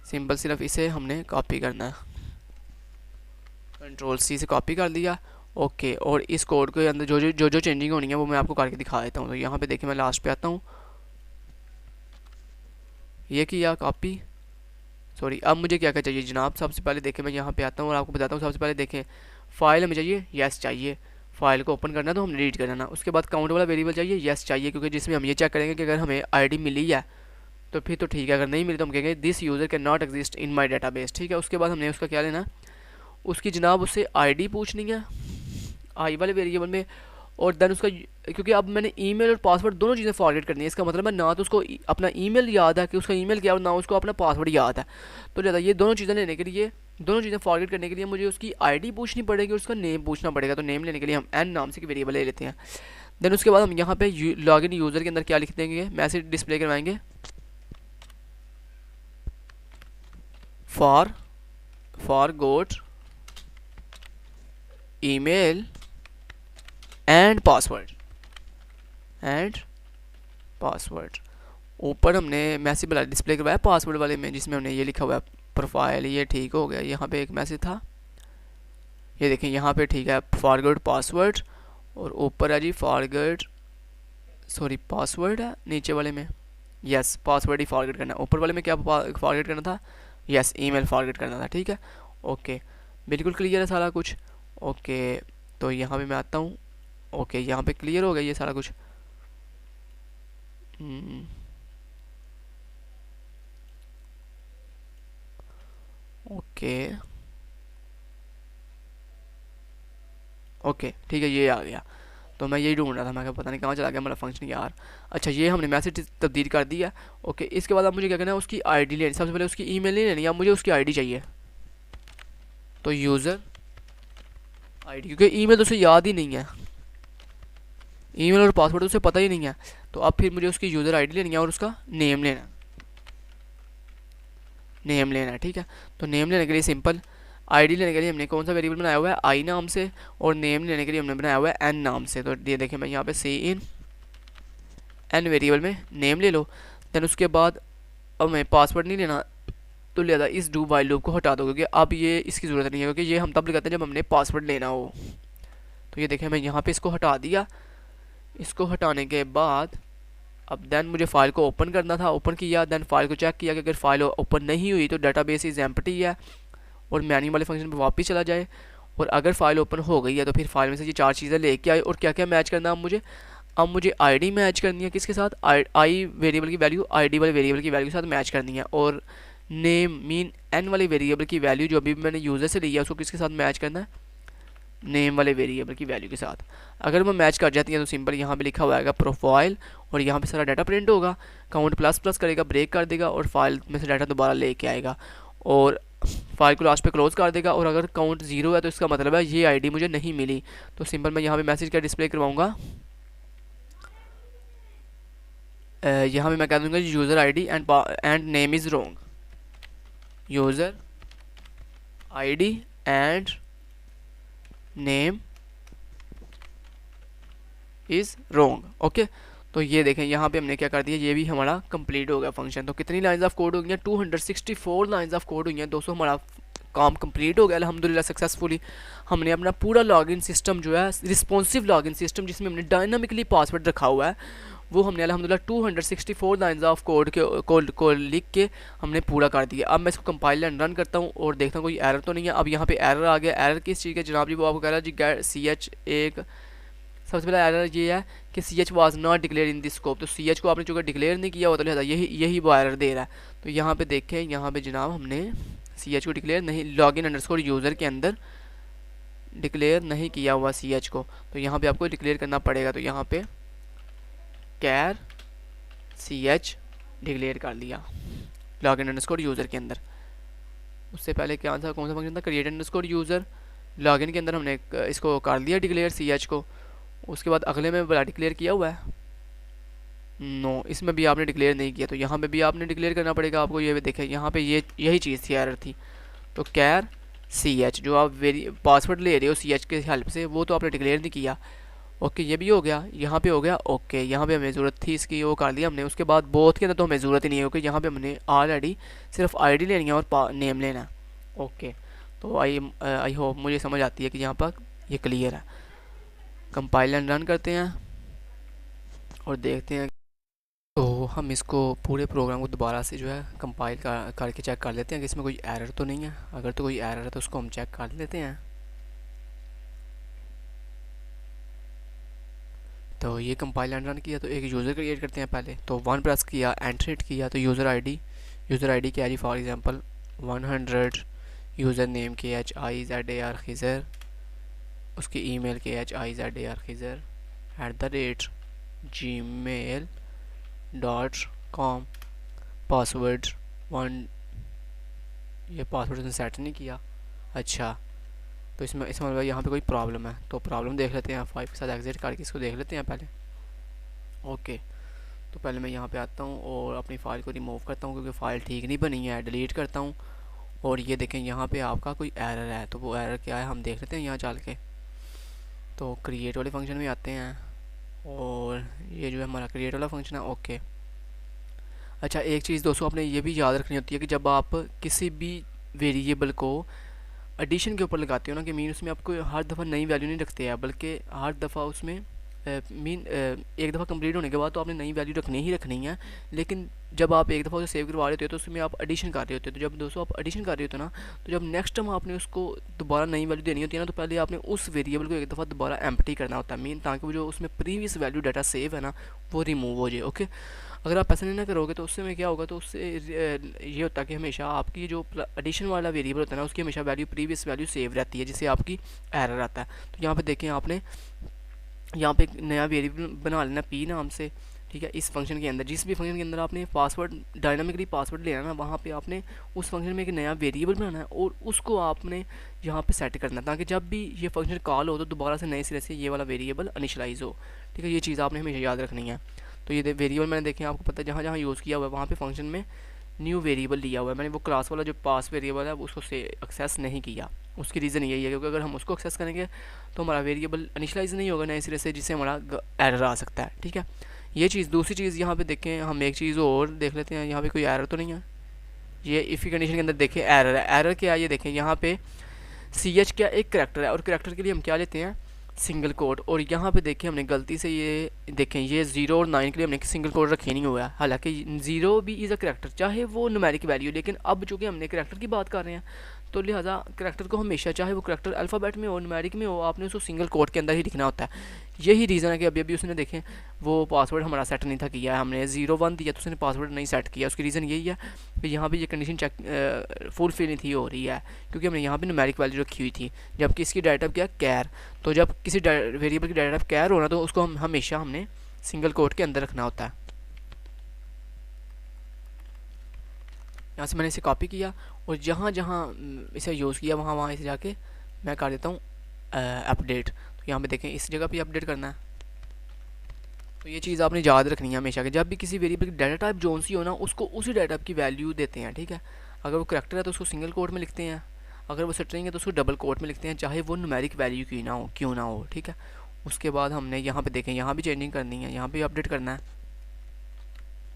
सिंपल सिर्फ इसे हमने कॉपी करना है। कंट्रोल सी से कॉपी कर दिया। ओके, और इस कोड के अंदर जो चेंजिंग होनी है वो मैं आपको करके दिखा देता हूँ। तो यहाँ पे देखिए मैं लास्ट पे आता हूँ, ये किया कॉपी, सॉरी अब मुझे क्या क्या चाहिए जनाब, सबसे पहले देखें मैं यहाँ पे आता हूँ और आपको बताता हूँ। सबसे पहले देखें फाइल हमें चाहिए, यस चाहिए, फाइल को ओपन करना है तो हम रीड करना। उसके बाद काउंट वाला वेरिएबल चाहिए, यस चाहिए, क्योंकि जिसमें हम ये चेक करेंगे कि अगर हमें आईडी मिली है तो फिर तो ठीक है, अगर नहीं मिली तो हम कहेंगे this user can not exist in my database, ठीक है। उसके बाद हमने उसका क्या लेना, उसकी जनाब उससे आईडी पूछनी है आई वाले वेरिएबल में, और देन उसका, क्योंकि अब मैंने ईमेल और पासवर्ड दोनों चीज़ें फॉरगेट करनी है। इसका मतलब है ना तो उसको अपना ईमेल याद है कि उसका ईमेल क्या, और ना उसको अपना पासवर्ड याद है। तो ज़्यादा ये दोनों चीज़ें लेने के लिए, दोनों चीज़ें फॉरगेट करने के लिए मुझे उसकी आईडी पूछनी पड़ेगी और उसका नेम पूछना पड़ेगा। तो नेम लेने के लिए हम एन नाम से वेरिएबल ले लेते हैं। देन उसके बाद हम यहाँ पे लॉगिन यूज़र के अंदर क्या लिख देंगे, मैसेज डिस्प्ले करवाएंगे, फॉरगॉट ईमेल एंड पासवर्ड। ऊपर हमने मैसेज वाला डिस्प्ले करवाया पासवर्ड वाले में, जिसमें हमने ये लिखा हुआ है प्रोफाइल, ये ठीक हो गया। यहाँ पे एक मैसेज था, ये देखें यहाँ पे ठीक है, फॉरगॉट पासवर्ड, और ऊपर है जी पासवर्ड है नीचे वाले में, यस पासवर्ड ही फॉरगेट करना है। ऊपर वाले में क्या फॉरगेट करना था, यस ईमेल फॉरगेट करना था, ठीक है। ओके, बिल्कुल क्लियर है सारा कुछ। ओके, तो यहाँ पे मैं आता हूँ। ओके, यहाँ पे क्लियर हो गया ये सारा कुछ। ओके ठीक है, ये आ गया। तो मैं यही ढूंढ रहा था, मैं क्या पता नहीं कहाँ चला गया हमारा फंक्शन यार। अच्छा, ये हमने मैसेज तब्दील कर दिया। ओके, इसके बाद अब मुझे क्या करना है, उसकी आईडी लेनी। सबसे पहले उसकी ईमेल नहीं लेनी, अब मुझे उसकी आईडी चाहिए। तो यूज़र आईडी, क्योंकि ईमेल तो उसे याद ही नहीं है, ईमेल और पासवर्ड उसे पता ही नहीं है। तो अब फिर मुझे उसकी यूज़र आईडी लेनी है और उसका नेम लेना है, ठीक है। तो नेम लेने के लिए सिंपल, आईडी लेने के लिए हमने कौन सा वेरिएबल बनाया हुआ है, आई नाम से, और नेम लेने के लिए हमने बनाया हुआ है एन नाम से। तो ये देखें मैं यहाँ पे सी इन एन वेरिएबल में नेम ले लो। देन उसके बाद अब मैं पासवर्ड नहीं लेना, तो लिहाजा इस डू वाइल लूप को हटा दो, क्योंकि अब ये इसकी ज़रूरत नहीं है, क्योंकि ये हम तब लगाते हैं जब हमने पासवर्ड लेना हो। तो ये देखें मैं यहाँ पे इसको हटा दिया। इसको हटाने के बाद अब देन मुझे फ़ाइल को ओपन करना था, ओपन किया, देन फाइल को चेक किया कि अगर फाइल ओपन नहीं हुई तो डाटाबेस इज़ एम्प्टी है, और मैन्यू वाले फंक्शन पर वापस चला जाए। और अगर फाइल ओपन हो गई है तो फिर फाइल में से ये चार चीज़ें लेके आए। और क्या क्या मैच करना है अब मुझे आईडी मैच करनी है, किसके साथ, आई वेरिएबल की वैल्यू आईडी वाले वेरिएबल की वैल्यू के साथ मैच करनी है। और नेम मीन एन वाले वेरिएबल की वैल्यू जो अभी मैंने यूज़र से ली है उसको किसके साथ मैच करना है, नेम वाले वेरिएबल की वैल्यू के साथ। अगर वो मैच कर जाती है तो सिंपल यहाँ पे लिखा हुआ है प्रोफाइल, और यहाँ पे सारा डाटा प्रिंट होगा, काउंट प्लस करेगा, ब्रेक कर देगा, और फाइल में से डाटा दोबारा लेके आएगा, और फाइल को लास्ट पे क्लोज कर देगा। और अगर काउंट 0 है तो इसका मतलब है ये आईडी मुझे नहीं मिली। तो सिंपल मैं यहाँ पे मैसेज क्या डिस्प्ले करवाऊँगा, यहाँ पे मैं कह दूँगा user ID and name is wrong, user ID and name is wrong. Okay, तो ये देखें यहाँ पे हमने क्या कर दिया, ये भी हमारा कंप्लीट हो गया फंक्शन। तो कितनी लाइंस ऑफ कोड हो गई हैं, 264 लाइंस ऑफ कोड हुई हैं दोस्तों। हमारा काम कंप्लीट हो गया अल्हम्दुलिल्लाह सक्सेसफुली। हमने अपना पूरा लॉगिन सिस्टम जो है, रिस्पॉन्सिव लॉगिन सिस्टम, जिसमें हमने डायनामिकली पासवर्ड रखा हुआ है, वो हमने अल्हम्दुलिल्लाह 264 लाइन्स ऑफ कोड को लिख के हमने पूरा कर दिया। अब मैं इसको कंपाइल एंड रन करता हूँ और देखता हूँ कोई एरर तो नहीं है। अब यहाँ पे एरर आ गया। एरर किस चीज़ का जनाब जी? वो आपको कह रहा है जी गेट CH एक सबसे पहला एरर ये है कि CH was not declare in this scope. तो CH को आपने चूँकि डिक्लेयर नहीं किया हुआ तो लिहाजा यही वो एरर दे रहा है। तो यहाँ पे देखें, यहाँ पे जनाब हमने CH को डिक्लेयर नहीं, लॉगिन अंडरस्कोर यूज़र के अंदर डिक्लेयर नहीं किया हुआ CH को, तो यहाँ पे आपको डिक्लेयर करना पड़ेगा। तो यहाँ पे कैर CH डिक्लेयर कर लिया लॉगिन अंडरस्कोर यूज़र के अंदर। उससे पहले क्या था, कौन सा फंक्शन था? Create underscore user. लॉगिन के अंदर हमने इसको कर लिया डिक्लेयर CH को। उसके बाद अगले में बड़ा डिक्लेयर किया हुआ है? नो, इसमें भी आपने डिक्लेयर नहीं किया, तो यहाँ पे भी आपने डिक्लेयर करना पड़ेगा आपको। ये भी देखें, यहाँ पे यही चीज़ थी, एरर थी। तो कैर CH जो आप पासवर्ड ले रहे हो CH के हेल्प से, वो तो आपने डिक्लेयर नहीं किया। ओके, ये भी हो गया, यहाँ पे हो गया। ओके, यहाँ पे हमें ज़रूरत थी इसकी, वो कर लिया हमने। उसके बाद बोथ के अंदर तो हमें ज़रूरत ही नहीं है, क्योंकि यहाँ पे हमने ऑलरेडी सिर्फ ID लेनी है और नेम लेना है। ओके, तो आई होप मुझे समझ आती है कि यहाँ पर ये क्लियर है। कंपाइल एंड रन करते हैं और देखते हैं। तो हम इसको पूरे प्रोग्राम को दोबारा से जो है कंपाइल करके चेक कर लेते हैं कि इसमें कोई एरर तो नहीं है। अगर तो कोई एरर है तो उसको हम चेक कर लेते हैं। तो ये कंपाइल एंड रन किया, तो एक यूज़र क्रिएट करते हैं पहले। तो 1 प्रेस किया, एंटर हिट किया, तो यूज़र आईडी क्या है? For example 100, user name KHIZAR Khizar, उसकी email KHIZAR Khizar @gmail.com, password 1, ये पासवर्ड उसने सेट नहीं किया। अच्छा, तो इसमें मतलब यहाँ पे कोई प्रॉब्लम है, तो प्रॉब्लम देख लेते हैं। 5 के साथ एग्जिट करके इसको देख लेते हैं पहले। ओके, तो पहले मैं यहाँ पे आता हूँ और अपनी फ़ाइल को रिमूव करता हूँ, क्योंकि फ़ाइल ठीक नहीं बनी है। डिलीट करता हूँ और ये देखें यहाँ पे आपका कोई एरर है। तो वो एरर क्या है हम देख लेते हैं यहाँ चल के। तो क्रिएट वाले फंक्शन में आते हैं और ये जो है हमारा क्रिएट वाला फंक्शन है। ओके, अच्छा, एक चीज़ दोस्तों आपने ये भी याद रखनी होती है कि जब आप किसी भी वेरिएबल को एडिशन के ऊपर लगाते हो ना, कि मीन उसमें आपको हर दफ़ा नई वैल्यू नहीं रखते हैं, बल्कि हर दफ़ा उसमें एक दफ़ा कंप्लीट होने के बाद तो आपने नई वैल्यू रखनी ही रखनी है। लेकिन जब आप एक दफ़ा उसे सेव करवा रहे होते हो तो उसमें आप एडिशन कर रहे होते हो। तो जब दोस्तों आप एडिशन कर रहे होते हो ना, तो जब नेक्स्ट टाइम आपने उसको दोबारा नई वैल्यू देनी होती है ना, तो पहले आपने उस वेरिएबल को एक दफ़ा दोबारा एम्प्टी करना होता है, मीन ताकि वो जो उसमें प्रीवियस वैल्यू डाटा सेव है ना, वो रिमूव हो जाए। ओके, अगर आप ऐसा नहीं ना करोगे तो उससे में क्या होगा, तो उससे ये होता है कि हमेशा आपकी जो एडिशन वाला वेरिएबल होता है ना, उसकी हमेशा वैल्यू प्रीवियस वैल्यू सेव रहती है, जिससे आपकी एरर आता है। तो यहाँ पे देखें, आपने यहाँ पे एक नया वेरिएबल बना लेना P नाम से, ठीक है। इस फंक्शन के अंदर, जिस भी फंक्शन के अंदर आपने पासवर्ड डायनामिकली पासवर्ड लेना ना, वहाँ पे आपने उस फंक्शन में एक नया वेरिएबल बनाना है और उसको आपने यहाँ पे सेट करना है, ताकि जब भी ये फंक्शन कॉल हो तो दोबारा से नए सिरे से ये वाला वेरिएबल इनिशियलाइज हो, ठीक है। ये चीज़ आपने हमेशा याद रखनी है। तो ये वेरिएबल मैंने देखें, आपको पता है जहाँ जहाँ यूज़ किया हुआ है वहाँ पे फंक्शन में न्यू वेरिएबल लिया हुआ है। मैंने वो क्लास वाला जो पास वेरिएबल है उसको से एक्सेस नहीं किया। उसकी रीज़न यही है क्योंकि अगर हम उसको एक्सेस करेंगे तो हमारा वेरिएबल इनिशियलाइज नहीं होगा नए सिरे से, जिससे हमारा एरर आ सकता है, ठीक है। ये चीज़। दूसरी चीज़ यहाँ पे देखें, हम एक चीज़ और देख लेते हैं, यहाँ पे कोई एरर तो नहीं है। ये इफ़ की कंडीशन के अंदर देखें एरर है। एरर क्या है ये देखें, यहाँ पे CH क्या एक करैक्टर है और करैक्टर के लिए हम क्या लेते हैं, सिंगल कोड। और यहाँ पे देखें हमने गलती से ये देखें, ये 0 और 9 के लिए हमने सिंगल कोड रखे नहीं हुआ है। हालांकि 0 भी इज़ अ करैक्टर, चाहे वो न्यूमेरिक वैल्यू, लेकिन अब चूँकि हमने करैक्टर की बात कर रहे हैं तो लिहाजा करैक्टर को हमेशा, चाहे वो करैक्टर अल्फ़ाबेट में हो न्यूमेरिक में हो, आपने उसको सिंगल कोड के अंदर ही लिखना होता है। यही रीज़न है कि अभी अभी उसने देखें वो पासवर्ड हमारा सेट नहीं था किया है, हमने 0 1 दिया तो उसने पासवर्ड नहीं सेट किया। उसकी रीज़न यही है कि यहाँ पे ये कंडीशन चेक फुलफिल नहीं थी हो रही है, क्योंकि हमने यहाँ पे न्यूमेरिक वैल्यू रखी हुई थी, जबकि इसकी डाटा टाइप क्या कैर। तो जब किसी वेरिएबल की डाटा टाइप कैर होना तो उसको हमेशा हमने सिंगल कोड के अंदर रखना होता है। यहाँ से मैंने इसे कॉपी किया और जहाँ जहाँ इसे यूज़ किया वहाँ वहाँ इसे जाके मैं कर देता हूँ अपडेट। तो यहाँ पे देखें इस जगह पे अपडेट करना है। तो ये चीज़ आपने याद रखनी है हमेशा कि जब भी किसी वेरिएबल की डाटा टाइप जोन सी हो ना, उसको उसी डाटा टाइप की वैल्यू देते हैं, ठीक है। अगर वो करैक्टर है तो उसको सिंगल कोड में लिखते हैं, अगर वो स्ट्रिंग है तो उसको डबल कोड में लिखते हैं, चाहे वो न्यूमेरिक वैल्यू क्यों ना हो, ठीक है। उसके बाद हमने यहाँ पे देखें, यहाँ भी चेंजिंग करनी है, यहाँ भी अपडेट करना है,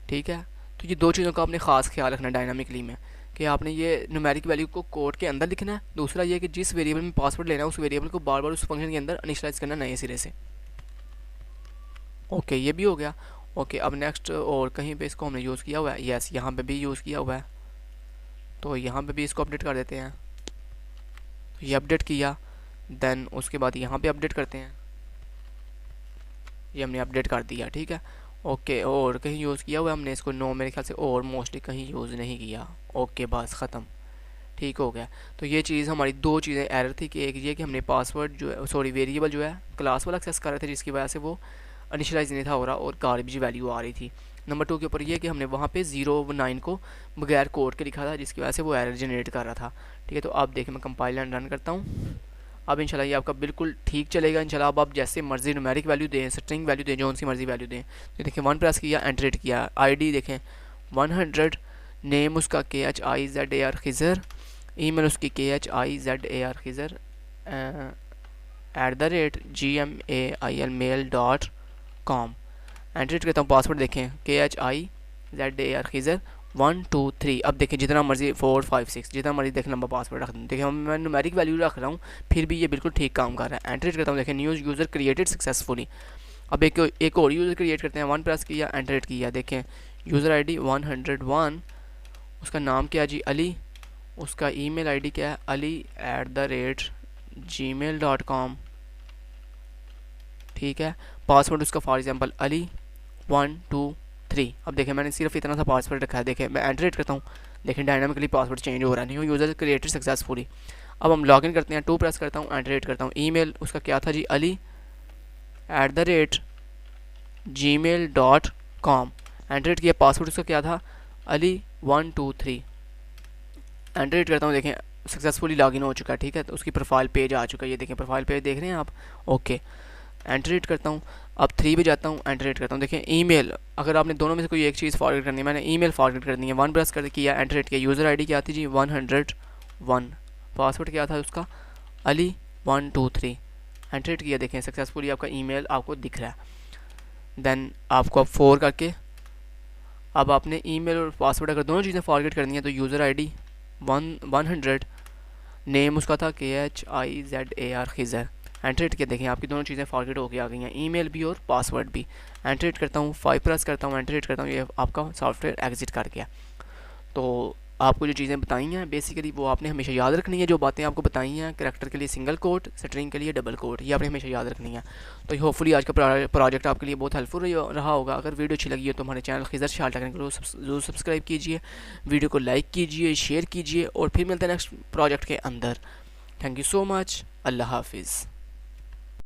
ठीक है। तो ये दो चीज़ों का आपने ख़ास ख्याल रखना है डायनामिकली में, कि आपने ये न्यूमेरिक वैल्यू को कोड के अंदर लिखना है। दूसरा ये कि जिस वेरिएबल में पासवर्ड लेना है उस वेरिएबल को बार बार उस फंक्शन के अंदर इनिशियलाइज करना नए सिरे से। ओके, ये भी हो गया। ओके, अब नेक्स्ट और कहीं पे इसको हमने यूज़ किया हुआ है, यस यहाँ पे भी यूज़ किया हुआ है, तो यहाँ पे भी इसको अपडेट कर देते हैं। ये अपडेट किया, देन उसके बाद यहाँ पे अपडेट करते हैं, ये हमने अपडेट कर दिया, ठीक है। ओके, और कहीं यूज़ किया हुआ है हमने इसको? नो, मेरे ख्याल से और मोस्टली कहीं यूज़ नहीं किया। ओके, बस ख़त्म, ठीक हो गया। तो ये चीज़ हमारी दो चीज़ें एरर थी कि एक ये कि हमने पासवर्ड जो है, सॉरी वेरिएबल जो है क्लास वाला एक्सेस कर रहे थे, जिसकी वजह से वो इनिशियलाइज नहीं था हो रहा और गार्बेज वैल्यू आ रही थी। नंबर 2 के ऊपर ये कि हमने वहाँ पे 0 9 को बगैर कोड के लिखा था, जिसकी वजह से वो एरर जनरेट कर रहा था, ठीक है। तो अब देखिए मैं कंपाइल एंड रन करता हूँ, अब इंशाल्लाह ये आपका बिल्कुल ठीक चलेगा इंशाल्लाह। अब आप जैसे मर्जी न्यूमेरिक वैल्यू दें, स्ट्रिंग वैल्यू दें, जो उनसी मर्जी वैल्यू दें। तो देखिए 1 प्रेस किया, एंटर किया, आईडी देखें 100, नेम उसका KHIZAR खिज़र, ईमेल उसकी KHIZAR खिज़र @gmail.com। एंटर करता हूँ, पासवर्ड देखें KHIZAR खिज़र 1 2 3। अब देखें जितना मर्जी 4 5 6 जितना मर्जी देखें लंबा पासवर्ड रख दूँ। देखिए मैं न्यूमेरिक वैल्यू रख रहा हूँ, फिर भी ये बिल्कुल ठीक काम कर रहा है। एंटर करता हूँ, देखें न्यू यूज़र क्रिएटेड सक्सेसफुली। अब एक और यूज़र क्रिएट करते हैं, 1 प्रेस किया, एंटर किया, देखें यूज़र ID 101, उसका नाम क्या है जी? अली, उसका ईमेल ID क्या है? ali@gmail.com, ठीक है। पासवर्ड उसका फॉर एग्जांपल अली 1 2 3। अब देखें मैंने सिर्फ इतना सा पासवर्ड रखा है, देखें मैं एंटर करता हूँ, देखें डायनामिकली पासवर्ड चेंज हो रहा है, न्यू यूज़र क्रिएटेड सक्सेसफुली। अब हम लॉगिन करते हैं, 2 प्रेस करता हूँ, एंटर करता हूँ, ईमेल उसका क्या था जी? ali@gmail.com। एंटर किया, पासवर्ड उसका क्या था? अली 1 2 3। एंटर करता हूँ, देखें सक्सेसफुली लॉगिन हो चुका है, ठीक है। तो उसकी प्रोफाइल पेज आ चुका है, ये देखें प्रोफाइल पेज देख रहे हैं आप। ओके, एंटर करता हूँ, अब 3 पे जाता हूँ, एंटर करता हूँ, देखें ईमेल, अगर आपने दोनों में से कोई एक चीज़ फॉरवर्ड करनी है, मैंने ईमेल फॉरवर्ड करनी है, 1 प्रेस कर किया, एंटर किया, यूज़र ID क्या थी जी? 101, पासवर्ड क्या था उसका? अली 1 2 3। एंटर किया, देखें सक्सेसफुली आपका ईमेल आपको दिख रहा है। देन आपको अब 4 करके, अब आपने ईमेल और पासवर्ड अगर दोनों चीज़ें फॉरवर्ड करनी है तो यूज़र ID 100, नेम उसका था KHIZAR खिज़र, एंटर किया, देखें आपकी दोनों चीज़ें फॉरवर्ड होकर आ गई हैं, ईमेल भी और पासवर्ड भी। एंटर करता हूँ, 5 प्रेस करता हूँ, एंटर करता हूँ, ये आपका सॉफ्टवेयर एग्जिट कर गया। तो आपको जो चीज़ें बताई हैं बेसिकली वो आपने हमेशा याद रखनी है, जो बातें आपको बताई हैं। कैरेक्टर के लिए सिंगल कोट, स्ट्रिंग के लिए डबल कोट, ये आपने हमेशा याद रखनी है। तो होपफुली आज का प्रोजेक्ट आपके लिए बहुत हेल्पफुल रहा होगा। अगर वीडियो अच्छी लगी हो तो हमारे चैनल खिज़र शाल टेक्निकल को जरूर सब्सक्राइब कीजिए, वीडियो को लाइक कीजिए, शेयर कीजिए, और फिर मिलते हैं नेक्स्ट प्रोजेक्ट के अंदर। थैंक यू सो मच, अल्लाह हाफिज़।